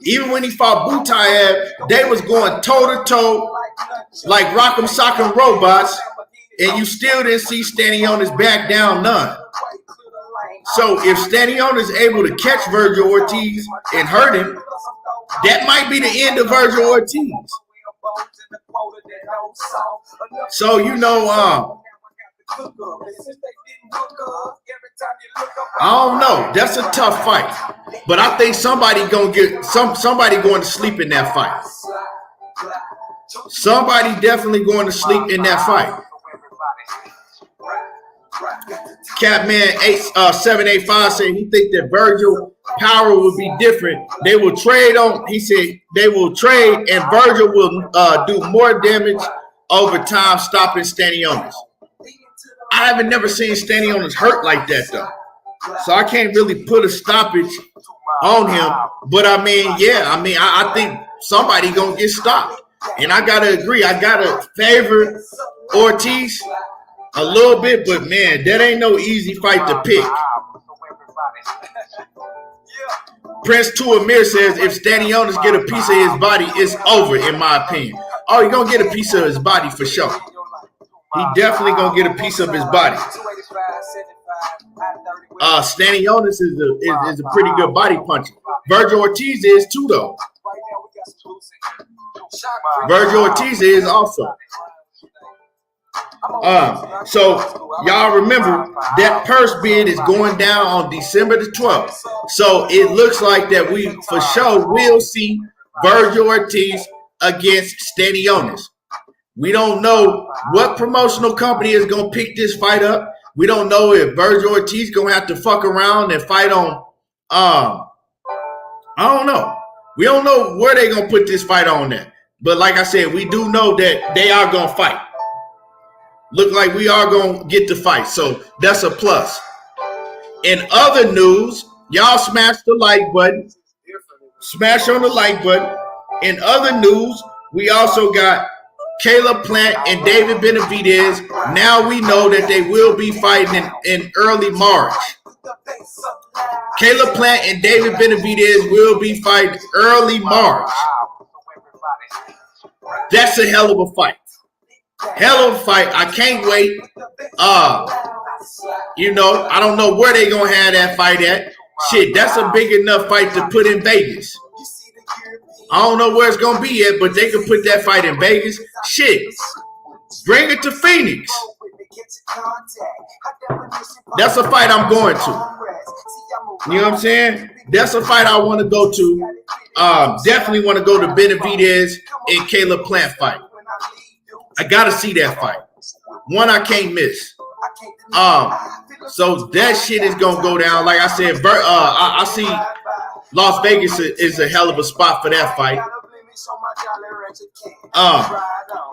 Even when he fought Butayev, they was going toe-to-toe like rock'em sock'em robots, and you still didn't see Stanionis back down none. So if Stanion is able to catch Virgil Ortiz and hurt him, that might be the end of Virgil Ortiz. So, I don't know. That's a tough fight. But I think somebody going to sleep in that fight. Somebody definitely going to sleep in that fight. Catman 785 said he think that Virgil power would be different. They will trade on. He said they will trade, and Virgil will do more damage over time, stopping Stanionis. I haven't never seen Stanionis hurt like that though, so I can't really put a stoppage on him. But I think somebody gonna get stopped, and I gotta agree. I gotta favor Ortiz a little bit, but man, that ain't no easy fight to pick. Prince Tuamir says if Stanionis get a piece of his body, it's over, in my opinion. Oh, he's gonna get a piece of his body for sure. He definitely gonna get a piece of his body. Stanionis is a pretty good body puncher. Virgil Ortiz is too, though. Virgil Ortiz is also. So y'all remember that purse bid is going down on December the 12th. So it looks like that we for sure will see Virgil Ortiz against Stanionis. We don't know what promotional company is going to pick this fight up. We don't know if Virgil Ortiz going to have to fuck around and fight on, I don't know. We don't know where they're going to put this fight on at. But like I said, we do know that they are going to fight. Look like we are going to get the fight. So that's a plus. In other news, y'all smash the like button. Smash on the like button. In other news, we also got Caleb Plant and David Benavidez. Now we know that they will be fighting in early March. Caleb Plant and David Benavidez will be fighting early March. That's a hell of a fight. Hell of a fight. I can't wait. I don't know where they gonna have that fight at. Shit, that's a big enough fight to put in Vegas. I don't know where it's gonna be at, but they can put that fight in Vegas. Shit, bring it to Phoenix. That's a fight I'm going to. You know what I'm saying? That's a fight I want to go to. Definitely want to go to Benavidez and Caleb Plant fight. I gotta see that fight. One I can't miss. So that shit is gonna go down. Like I said, I see Las Vegas is a hell of a spot for that fight.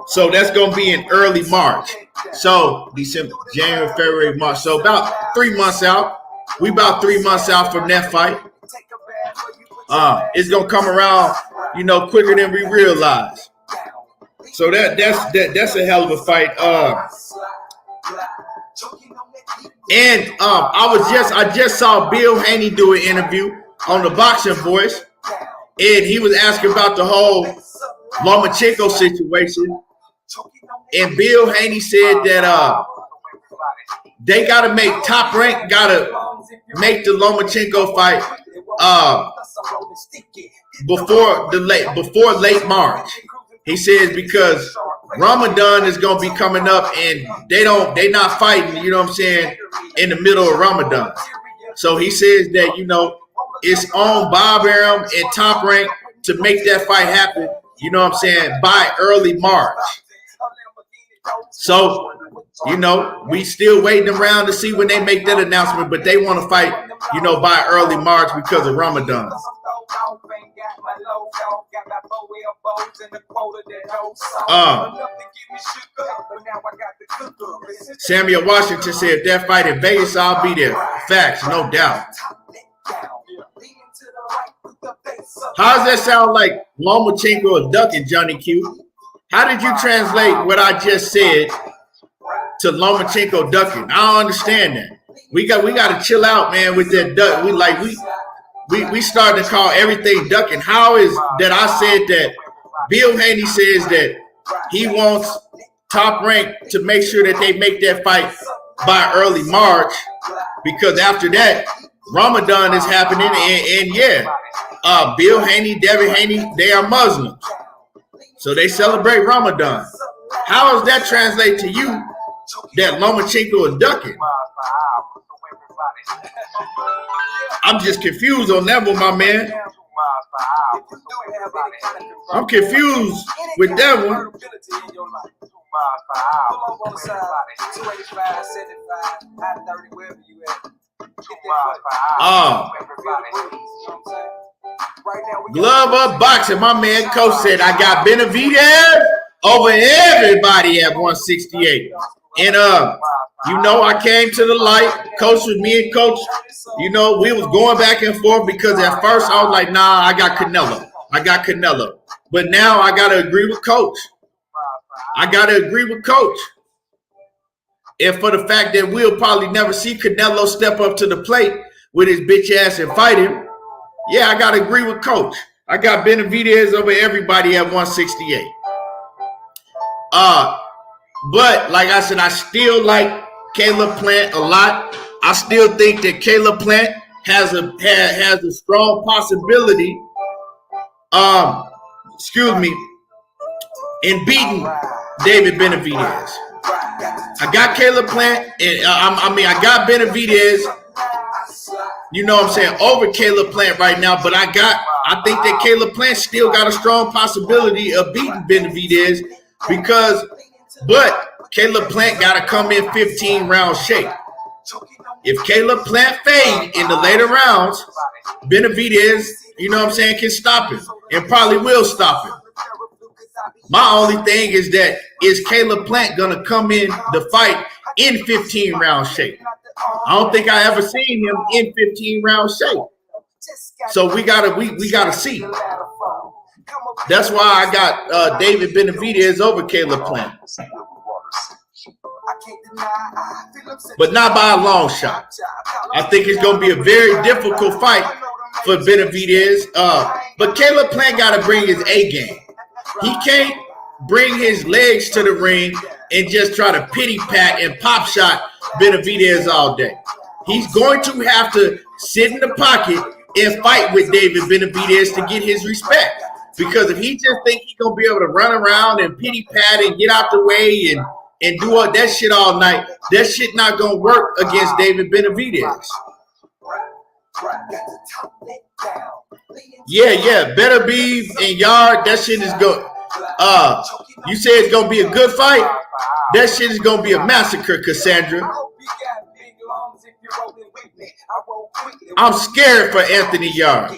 So that's gonna be in early March. So December, January, February, March. So about 3 months out. We about 3 months out from that fight. It's gonna come around, quicker than we realize. So that's a hell of a fight. I just saw Bill Haney do an interview on the Boxing Voice, and he was asking about the whole Lomachenko situation. And Bill Haney said that they gotta make Top Rank make the Lomachenko fight before late March. He says because Ramadan is gonna be coming up and they not fighting, you know what I'm saying, in the middle of Ramadan. So he says that it's on Bob Arum and Top Rank to make that fight happen, you know what I'm saying, by early March. So, we still waiting around to see when they make that announcement, but they want to fight, by early March because of Ramadan. Samuel Washington said, if that fight in Vegas, I'll be there. Facts, no doubt. How does that sound like Lomachenko is ducking, Johnny Q? How did you translate what I just said to Lomachenko ducking? I don't understand that. We got to chill out, man, with that duck. We starting to call everything ducking. How is that I said that Bill Haney says that he wants Top Rank to make sure that they make that fight by early March, because after that, Ramadan is happening, and yeah, Bill Haney, Devin Haney, they are Muslims. So they celebrate Ramadan. How does that translate to you that Lomachenko is ducking? I'm just confused on that one, my man. I'm confused with that one. Glove up boxing. My man Coach said I got Benavidez over everybody at 168. And you know, I came to the light. Coach with me and Coach, you know, we was going back and forth because at first I was like, nah, I got Canelo. But now I gotta agree with Coach. And for the fact that we'll probably never see Canelo step up to the plate with his bitch ass and fight him, yeah, I gotta agree with Coach. I got Benavidez over everybody at 168. But like I said, I still like Caleb Plant a lot. I still think that Caleb Plant has a strong possibility, in beating David Benavidez. I got Caleb Plant, and I got Benavidez, you know what I'm saying, over Caleb Plant right now, but I think that Caleb Plant still got a strong possibility of beating Benavidez but Caleb Plant got to come in 15-round shape. If Caleb Plant fade in the later rounds, Benavidez, you know what I'm saying, can stop him and probably will stop him. My only thing is that is Caleb Plant going to come in the fight in 15-round shape? I don't think I ever seen him in 15-round shape. So we gotta see. That's why I got David Benavidez over Caleb Plant. But not by a long shot. I think it's going to be a very difficult fight for Benavidez. But Caleb Plant got to bring his A game. He can't bring his legs to the ring and just try to pity pat and pop shot Benavidez all day. He's going to have to sit in the pocket and fight with David Benavidez to get his respect. Because if he just think he's going to be able to run around and pity pat and get out the way and do all that shit all night, that shit not going to work against David Benavidez. Yeah, Better Be and Yard, that shit is good. You say it's going to be a good fight? That shit is going to be a massacre, Cassandra. I'm scared for Anthony Yard.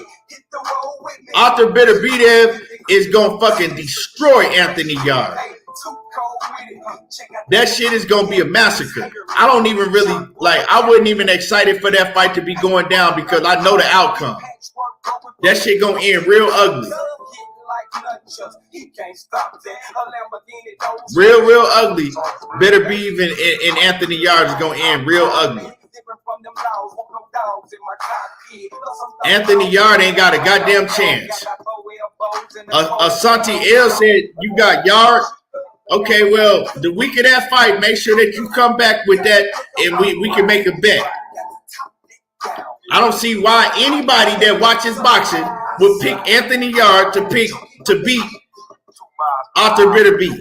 Arthur Benavidez is going to fucking destroy Anthony Yard. That shit is going to be a massacre. I don't even really, I wasn't even excited for that fight to be going down because I know the outcome. That shit going to end real ugly. Real ugly. Better Be Even and Anthony Yard is going to end real ugly. Anthony Yard ain't got a goddamn chance. Asante L said, you got Yard? Okay, well, the week of that fight, make sure that you come back with that and we can make a bet. I don't see why anybody that watches boxing would pick Anthony Yard to beat Arthur Benavidez.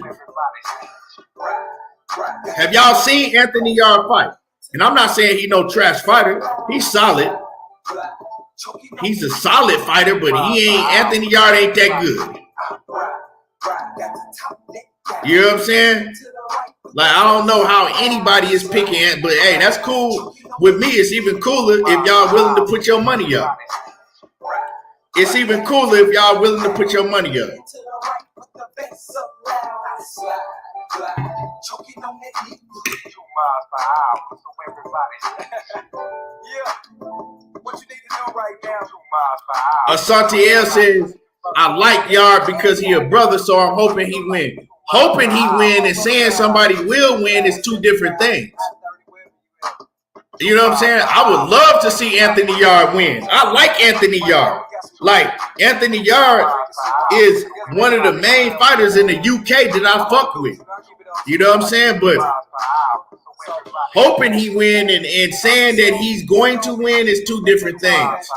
Have y'all seen Anthony Yard fight? And I'm not saying he's no trash fighter. He's solid. He's a solid fighter, but Anthony Yard ain't that good. You know what I'm saying? I don't know how anybody is picking it, but hey, that's cool. With me, it's even cooler if y'all willing to put your money up. It's even cooler if y'all willing to put your money up. Asante L says, I like Yard because he a brother, so I'm hoping he win. Hoping he win and saying somebody will win is two different things. You know what I'm saying? I would love to see Anthony Yard win. I like Anthony Yard. Anthony Yard is one of the main fighters in the UK that I fuck with. You know what I'm saying? But Hoping he win and saying that he's going to win is two different things.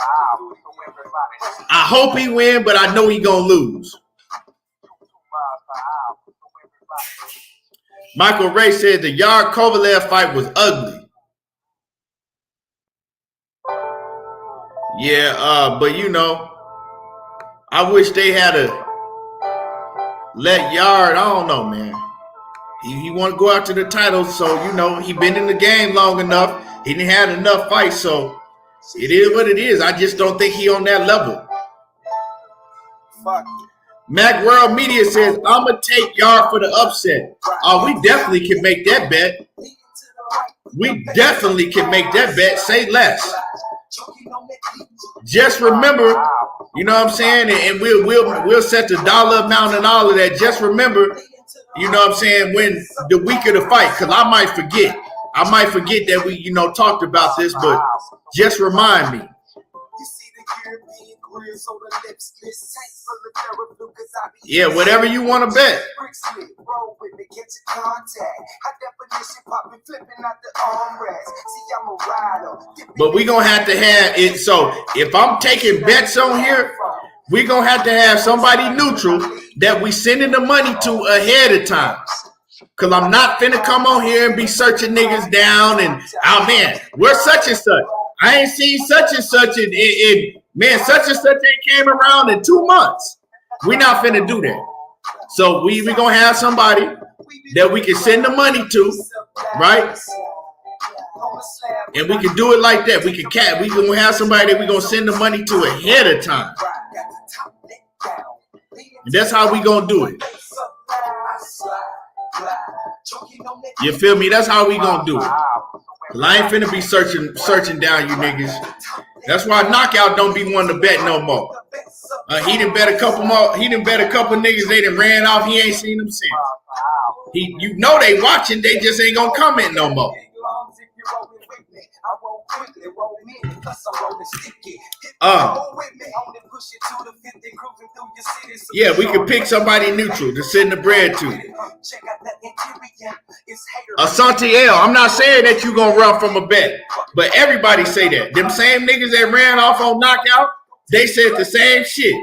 I hope he win, but I know he gonna lose. Michael Ray said the Yard Kovalev fight was ugly. Yeah, but you know, I wish they had a let Yard. I don't know, man. He want to go after the title, so you know he been in the game long enough. He didn't have enough fights, so it is what it is. I just don't think he on that level. Mac World Media says I'ma take Yard for the upset. We definitely can make that bet. We definitely can make that bet. Say less. Just remember, you know what I'm saying, and we'll set the dollar amount and all of that. Just remember, you know what I'm saying, when the week of the fight, because I might forget. I might forget that we, you know, talked about this, but just remind me. Yeah, whatever you want to bet. But we're going to have it. So if I'm taking bets on here, we're going to have somebody neutral that we sending the money to ahead of time. Because I'm not finna come on here and be searching niggas down and, oh, man, where's such and such? I ain't seen such and such man, such and such ain't came around in 2 months. We not finna do that. So we gonna have somebody that we can send the money to, right? And we can do it like that. We gonna have somebody that we gonna send the money to ahead of time. And that's how we gonna do it. You feel me? That's how we gonna do it. Cause I ain't finna be searching down you niggas. That's why Knockout don't be wanting to bet no more. He done bet a couple more. He done bet a couple niggas. They done ran off. He ain't seen them since. You know they watching. They just ain't gonna comment no more. Yeah, we could pick somebody neutral to send the bread to. Asante I'm not saying that you gonna run from a bet, but everybody say that. Them same niggas that ran off on Knockout, they said the same shit.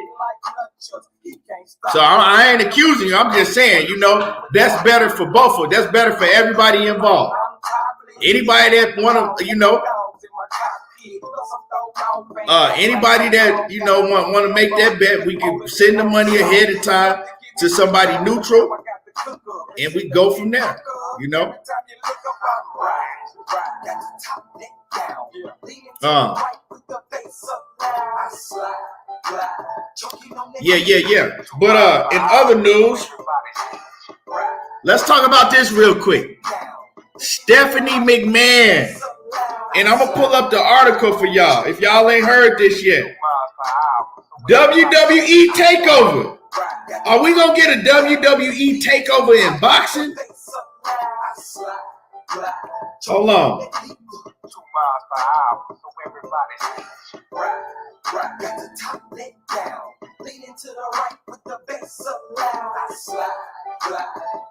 So I ain't accusing you. I'm just saying, you know, that's better for both of them. That's better for everybody involved. Anybody that want to, you know, anybody that, you know, want to make that bet, we can send the money ahead of time to somebody neutral, and we go from there, you know. Yeah. But in other news, let's talk about this real quick. Stephanie McMahon. And I'm going to pull up the article for y'all if y'all ain't heard this yet. WWE takeover. Are we going to get a WWE takeover in boxing? Hold on.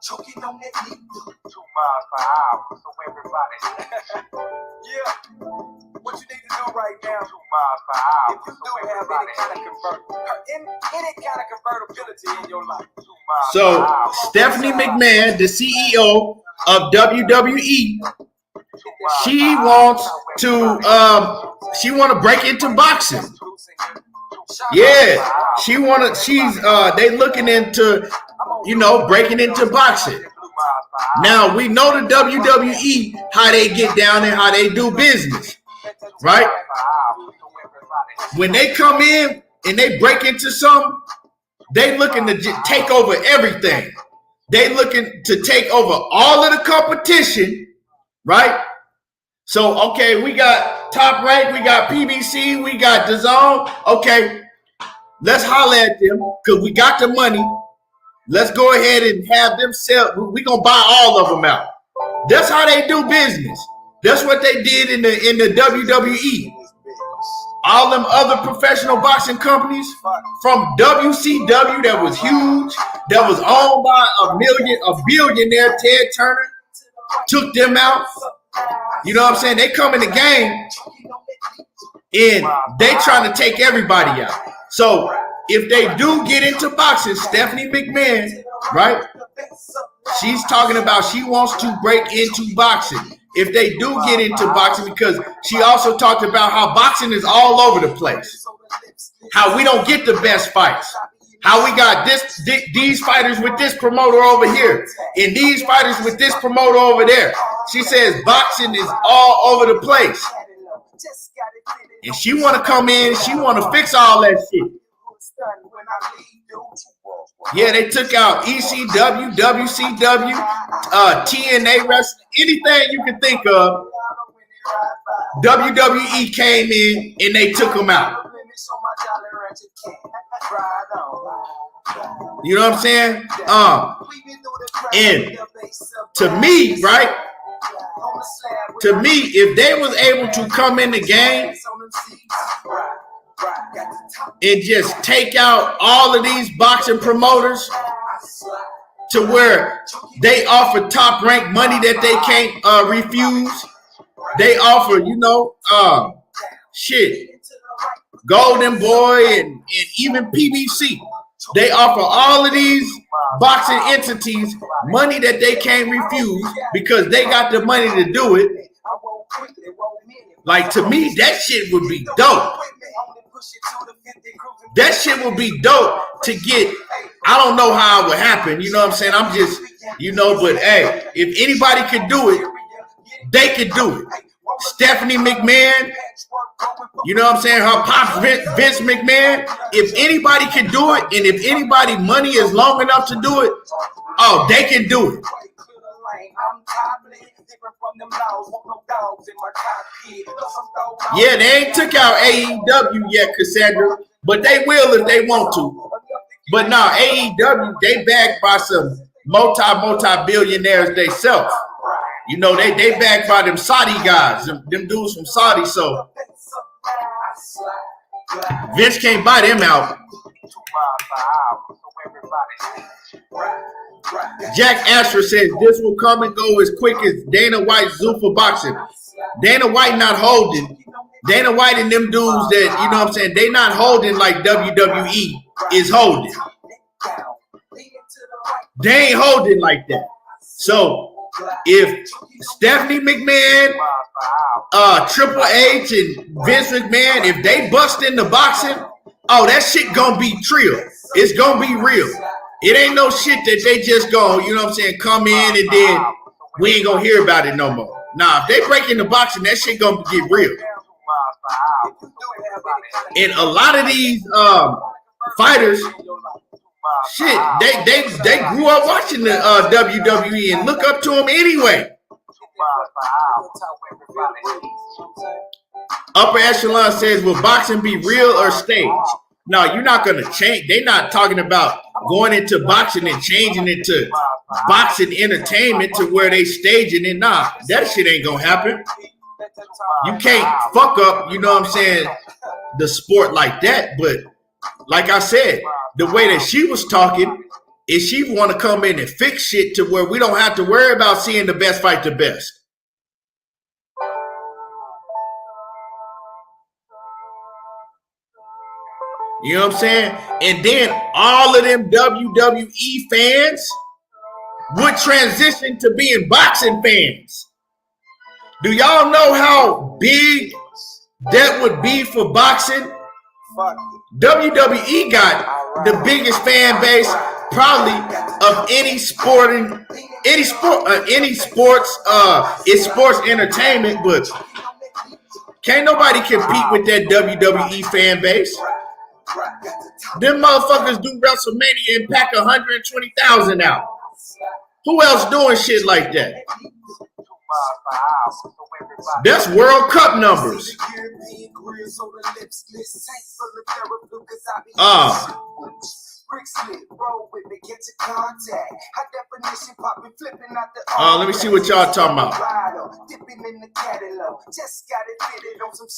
Choking on that lead 2 miles per hour, so everybody. Yeah, what you need to do right now, 2 miles per hour. If you do have any kind of convertibility in your life, 2 miles so per hour. Stephanie McMahon, the CEO of WWE, she wants to break into boxing. Yeah, they looking into, you know, breaking into boxing. Now we know the WWE, how they get down and how they do business, right? When they come in and they break into something, they looking to take over everything. They looking to take over all of the competition, right? So, okay, we got Top Rank, we got PBC, we got DAZN. Okay, let's holler at them because we got the money. Let's go ahead and have them sell. We're going to buy all of them out. That's how they do business. That's what they did in the WWE. All them other professional boxing companies, from WCW that was huge, that was owned by a billionaire, Ted Turner, took them out. You know what I'm saying? They come in the game and they trying to take everybody out. So if they do get into boxing, Stephanie McMahon, right? She's talking about she wants to break into boxing. If they do get into boxing, because she also talked about how boxing is all over the place. How we don't get the best fights. How we got these fighters with this promoter over here and these fighters with this promoter over there. She says boxing is all over the place. And she want to come in, she want to fix all that shit. Yeah, they took out ECW, WCW, TNA wrestling, anything you can think of. WWE came in and they took them out. You know what I'm saying? And to me, right? To me, if they was able to come in the game and just take out all of these boxing promoters to where they offer top rank money that they can't refuse. They offer, Golden Boy and even PBC. They offer all of these boxing entities money that they can't refuse because they got the money to do it. Like, to me, that shit would be dope. That shit would be dope to get. I don't know how it would happen. You know what I'm saying? I'm just, but hey, if anybody could do it, they could do it. Stephanie McMahon, you know what I'm saying? Her pops, Vince McMahon. If anybody can do it, and if anybody money is long enough to do it, oh, they can do it. Yeah, they ain't took out AEW yet, Cassandra, but they will if they want to. But now AEW, they backed by some multi-billionaires themselves. They backed by them Saudi guys, them dudes from Saudi. So Vince can't buy them out. Jack Asher says this will come and go as quick as Dana White's Zuffa boxing. Dana White not holding. Dana White and them dudes that, they not holding like WWE is holding. They ain't holding like that. So if Stephanie McMahon, Triple H, and Vince McMahon, if they bust into boxing, oh, that shit gonna be real. It's gonna be real. It ain't no shit that they just go, come in and then we ain't gonna hear about it no more. Nah, if they break into boxing, that shit gonna get real. And a lot of these fighters, shit, they grew up watching the WWE and look up to them anyway. Upper Echelon says, will boxing be real or staged? No, you're not going to change. They're not talking about going into boxing and changing it to boxing entertainment to where they staging it. Nah, that shit ain't going to happen. You can't fuck up, the sport like that. But like I said, the way that she was talking is she want to come in and fix shit to where we don't have to worry about seeing the best fight the best. You know what I'm saying? And then all of them WWE fans would transition to being boxing fans. Do y'all know how big that would be for boxing? WWE got the biggest fan base probably of any sports entertainment, but can't nobody compete with that WWE fan base. Them motherfuckers do WrestleMania and pack 120,000 out. Who else doing shit like that? That's World Cup numbers. Let me see what y'all talking about.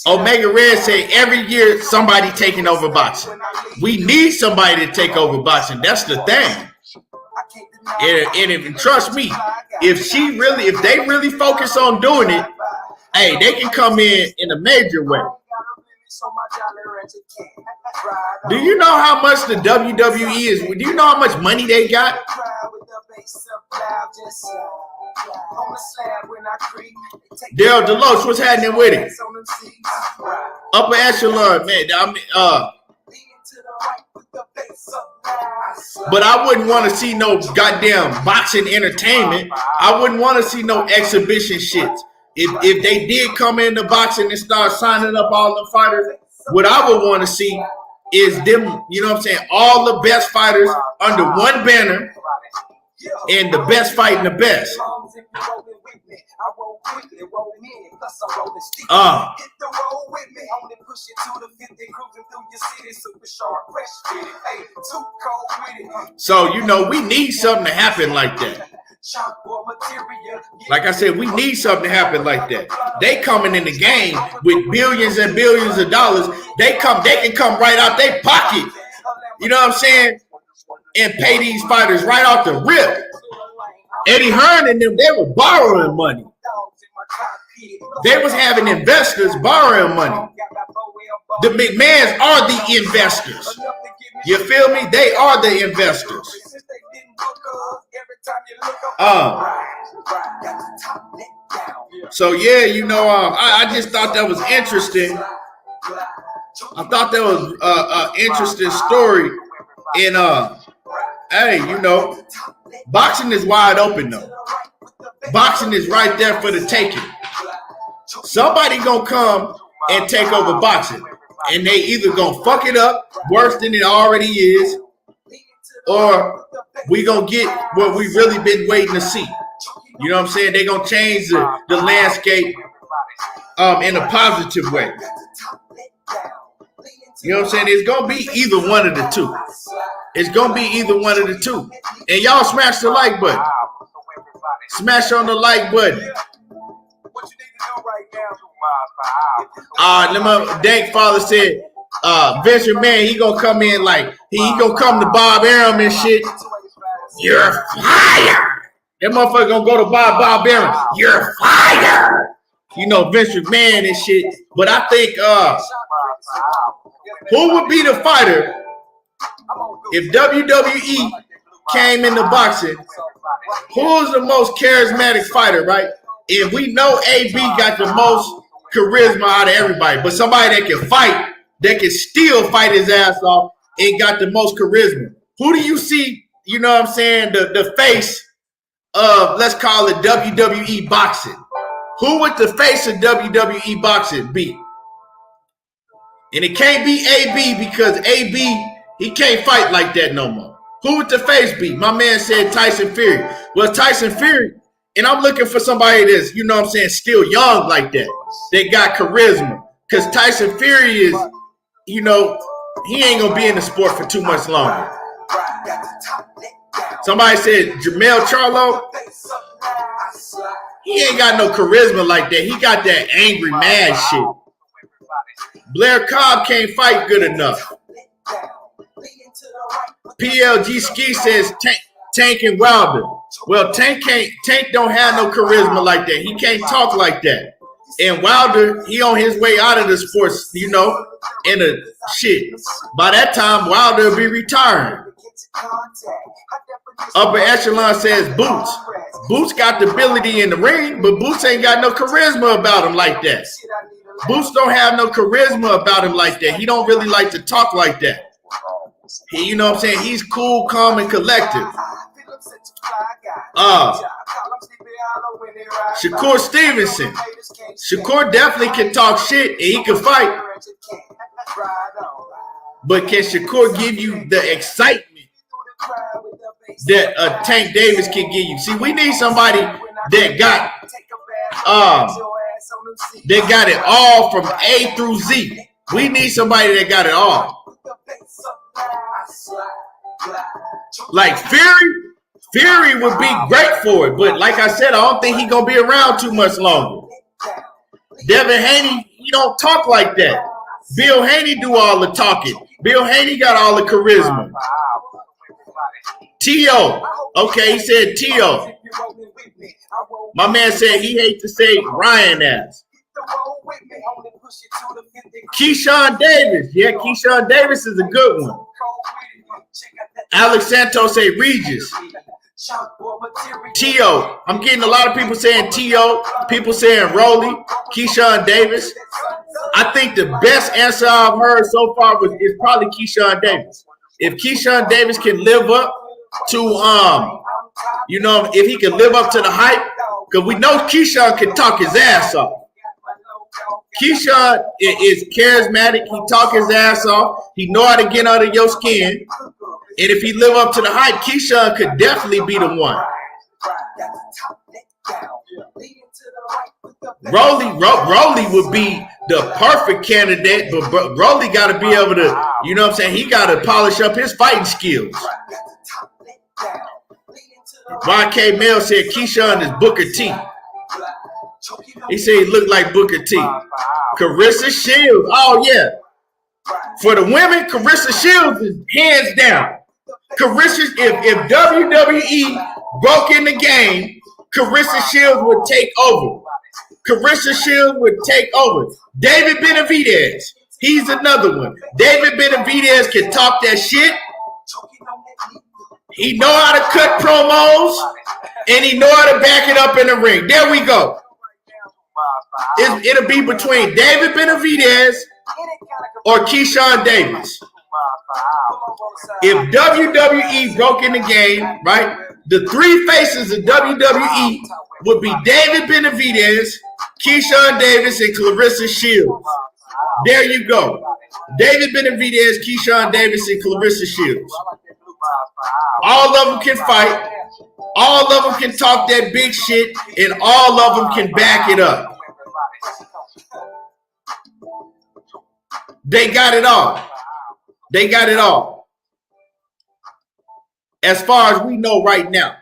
Omega Red say every year somebody taking over boxing. We need somebody to take over boxing. That's the thing. And trust me, if they really focus on doing it, hey, they can come in a major way. Do you know how much the WWE is? Do you know how much money they got? Daryl Deloach, what's happening with it? Upper echelon, man. But I wouldn't want to see no goddamn boxing entertainment. I wouldn't want to see no exhibition shit. If they did come into boxing and start signing up all the fighters, what I would want to see is them, you know what I'm saying, all the best fighters under one banner and the best fighting the best. So, you know, we need something to happen like that. Like I said, we need something to happen like that. They coming in the game with billions and billions of dollars. They can come right out their pocket. You know what I'm saying? And pay these fighters right off the rip. Eddie Hearn and them, they were borrowing money. They was having investors borrowing money. The McMahons are the investors. You feel me? They are the investors. So yeah, you know, I just thought that was interesting. I thought that was an interesting story. And hey, you know, boxing is wide open though. Boxing is right there for the taking. Somebody gonna come and take over boxing, and they either gonna fuck it up worse than it already is, or we gonna get what we really been waiting to see. You know what I'm saying? They gonna change the landscape in a positive way. You know what I'm saying? It's gonna be either one of the two. It's gonna be either one of the two. And y'all smash the like button. Smash on the like button. Dank Father said, Vince McMahon, he gonna come in like he gonna come to Bob Arum and shit. You're fired. That motherfucker gonna go to Bob Arum. You're fired. You know, Vince McMahon and shit. But I think who would be the fighter if WWE came into boxing? Who's the most charismatic fighter, right? And we know AB got the most charisma out of everybody, but somebody that can fight, that can still fight his ass off and got the most charisma. Who do you see, you know what I'm saying, the face of, let's call it WWE boxing? Who would the face of WWE boxing be? And it can't be AB because AB, he can't fight like that no more. Who would the face be? My man said Tyson Fury. Well, Tyson Fury, and I'm looking for somebody that's, you know what I'm saying, still young like that. They got charisma. Because Tyson Fury is, you know, he ain't going to be in the sport for too much longer. Somebody said Jamel Charlo. He ain't got no charisma like that. He got that angry, mad shit. Blair Cobb can't fight good enough. PLG Ski says Tank and Wilder. Well, Tank don't have no charisma like that. He can't talk like that. And Wilder, he on his way out of the sports, you know, in a shit. By that time, Wilder will be retiring. Upper Echelon says Boots. Boots got the ability in the ring, but Boots ain't got no charisma about him like that. Boots don't have no charisma about him like that. He don't really like to talk like that. You know what I'm saying? He's cool, calm, and collective. Shakur Stevenson. Shakur definitely can talk shit and he can fight. But can Shakur give you the excitement that Tank Davis can give you? See, we need somebody that got it all from A through Z. We need somebody that got it all. Like Fury would be great for it, but like I said, I don't think he's gonna be around too much longer. Devin Haney, he don't talk like that. Bill Haney do all the talking. Bill Haney got all the charisma. Tio. Okay, he said Tio. My man said he hates to say Ryan ass. Keyshawn Davis. Yeah, Keyshawn Davis is a good one. Alex Santos say Regis. Tio. I'm getting a lot of people saying Tio. People saying Rolly. Keyshawn Davis. I think the best answer I've heard so far is probably Keyshawn Davis. If Keyshawn Davis can live up to if he can live up to the hype, because we know Keyshawn can talk his ass off. Keyshawn is charismatic. He talk his ass off. He know how to get under your skin. And if he live up to the hype, Keyshawn could definitely be the one. Rolly would be the perfect candidate, but Rolly got to be able to, you know what I'm saying? He got to polish up his fighting skills. YK Mel said Keyshawn is Booker T. He said he looked like Booker T. Carissa Shields. Oh, yeah. For the women, Carissa Shields is hands down. Carissa, if WWE broke in the game, Carissa Shields would take over. Carissa Shields would take over. David Benavidez. He's another one. David Benavidez can talk that shit. He know how to cut promos, and he know how to back it up in the ring. There we go. It'll be between David Benavidez or Keyshawn Davis. If WWE broke in the game, right, the three faces of WWE would be David Benavidez, Keyshawn Davis, and Clarissa Shields. There you go. David Benavidez, Keyshawn Davis, and Clarissa Shields. All of them can fight. All of them can talk that big shit, and all of them can back it up. They got it all. They got it all. As far as we know right now.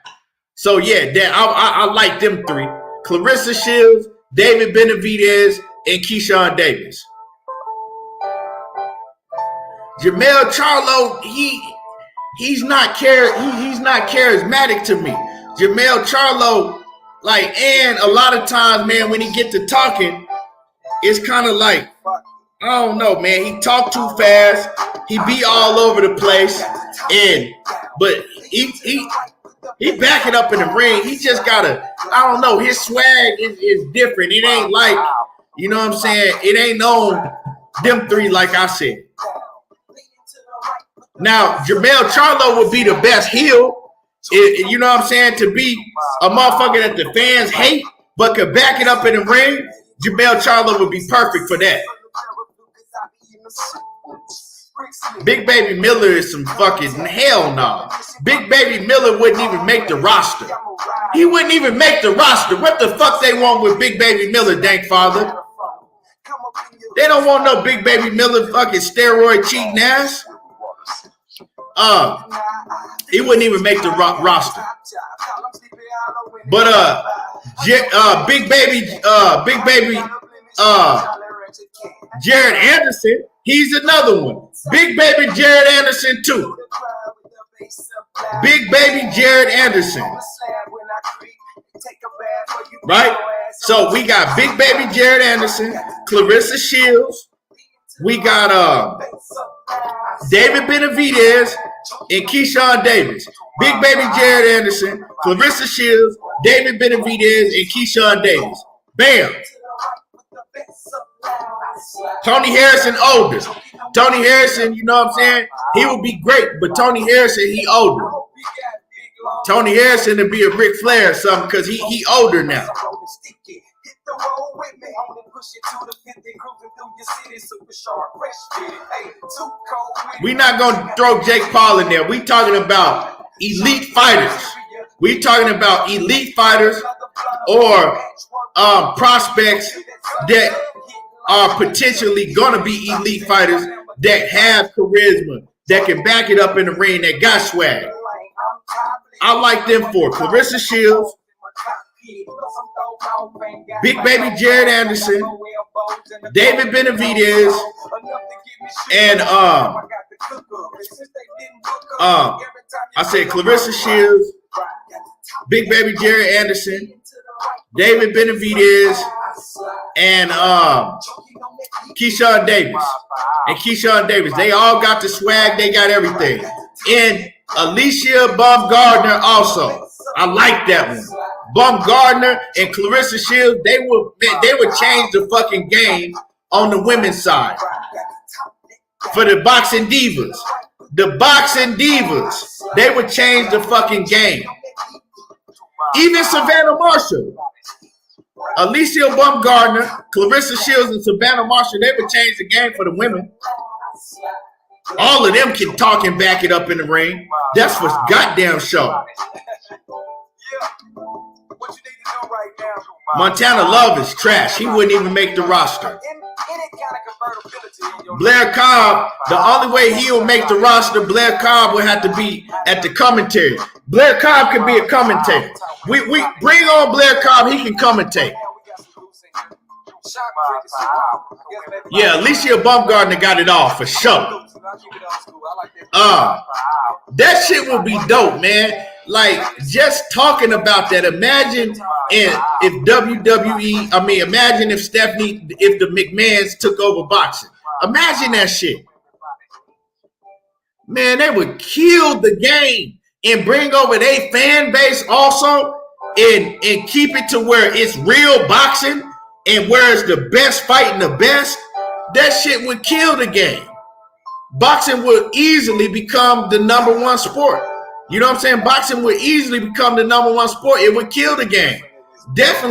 So, yeah, I like them three. Clarissa Shields, David Benavidez, and Keyshawn Davis. Jamel Charlo, he's not charismatic to me. Jamel Charlo, and a lot of times, man, when he get to talking, it's kind of like, I don't know, man. He talk too fast. He be all over the place, but he back it up in the ring. He just gotta, I don't know. His swag is different. It ain't like, you know what I'm saying? It ain't on them three, like I said. Now, Jamel Charlo would be the best heel, you know what I'm saying, to be a motherfucker that the fans hate, but could back it up in the ring. Jamel Charlo would be perfect for that. Big Baby Miller is some fucking hell no. Big Baby Miller wouldn't even make the roster. He wouldn't even make the roster. What the fuck they want with Big Baby Miller, dank father? They don't want no Big Baby Miller fucking steroid cheating ass. He wouldn't even make the roster. But Big Baby Jared Anderson, he's another one. Big Baby Jared Anderson too. Big Baby Jared Anderson. Right? So we got Big Baby Jared Anderson, Clarissa Shields. We got David Benavidez and Keyshawn Davis. Big Baby Jared Anderson, Clarissa Shields, David Benavidez, and Keyshawn Davis. Bam. Tony Harrison older. Tony Harrison, you know what I'm saying? He would be great, but Tony Harrison, he older. Tony Harrison would be a Ric Flair or something because he older now. We not going to throw Jake Paul in there. We talking about elite fighters. We talking about elite fighters or prospects that are potentially going to be elite fighters that have charisma, that can back it up in the ring, that got swag. I like them for Clarissa Shields, Big Baby Jared Anderson, David Benavidez, and I said Clarissa Shields, Big Baby Jerry Anderson, David Benavidez, and Keyshawn Davis. And Keyshawn Davis. They all got the swag. They got everything. And Alicia Baumgardner also. I like that one. Baumgardner and Clarissa Shields, they would change the fucking game on the women's side. For the boxing divas. The boxing divas, they would change the fucking game. Even Savannah Marshall. Alicia Baumgardner, Clarissa Shields, and Savannah Marshall, they would change the game for the women. All of them can talk and back it up in the ring. That's for goddamn sure. Montana Love is trash. He wouldn't even make the roster. Blair Cobb, the only way he'll make the roster, Blair Cobb will have to be at the commentary. Blair Cobb can be a commentator. We bring on Blair Cobb, he can commentate. Yeah, Alicia Baumgardner got it all for sure. That shit would be dope, man. Like, just talking about that, imagine if WWE, imagine if the McMahons took over boxing. Imagine that shit. Man, they would kill the game and bring over their fan base also and keep it to where it's real boxing and where it's the best fighting the best. That shit would kill the game. Boxing would easily become the number one sport. You know what I'm saying? Boxing would easily become the number one sport. It would kill the game. Definitely.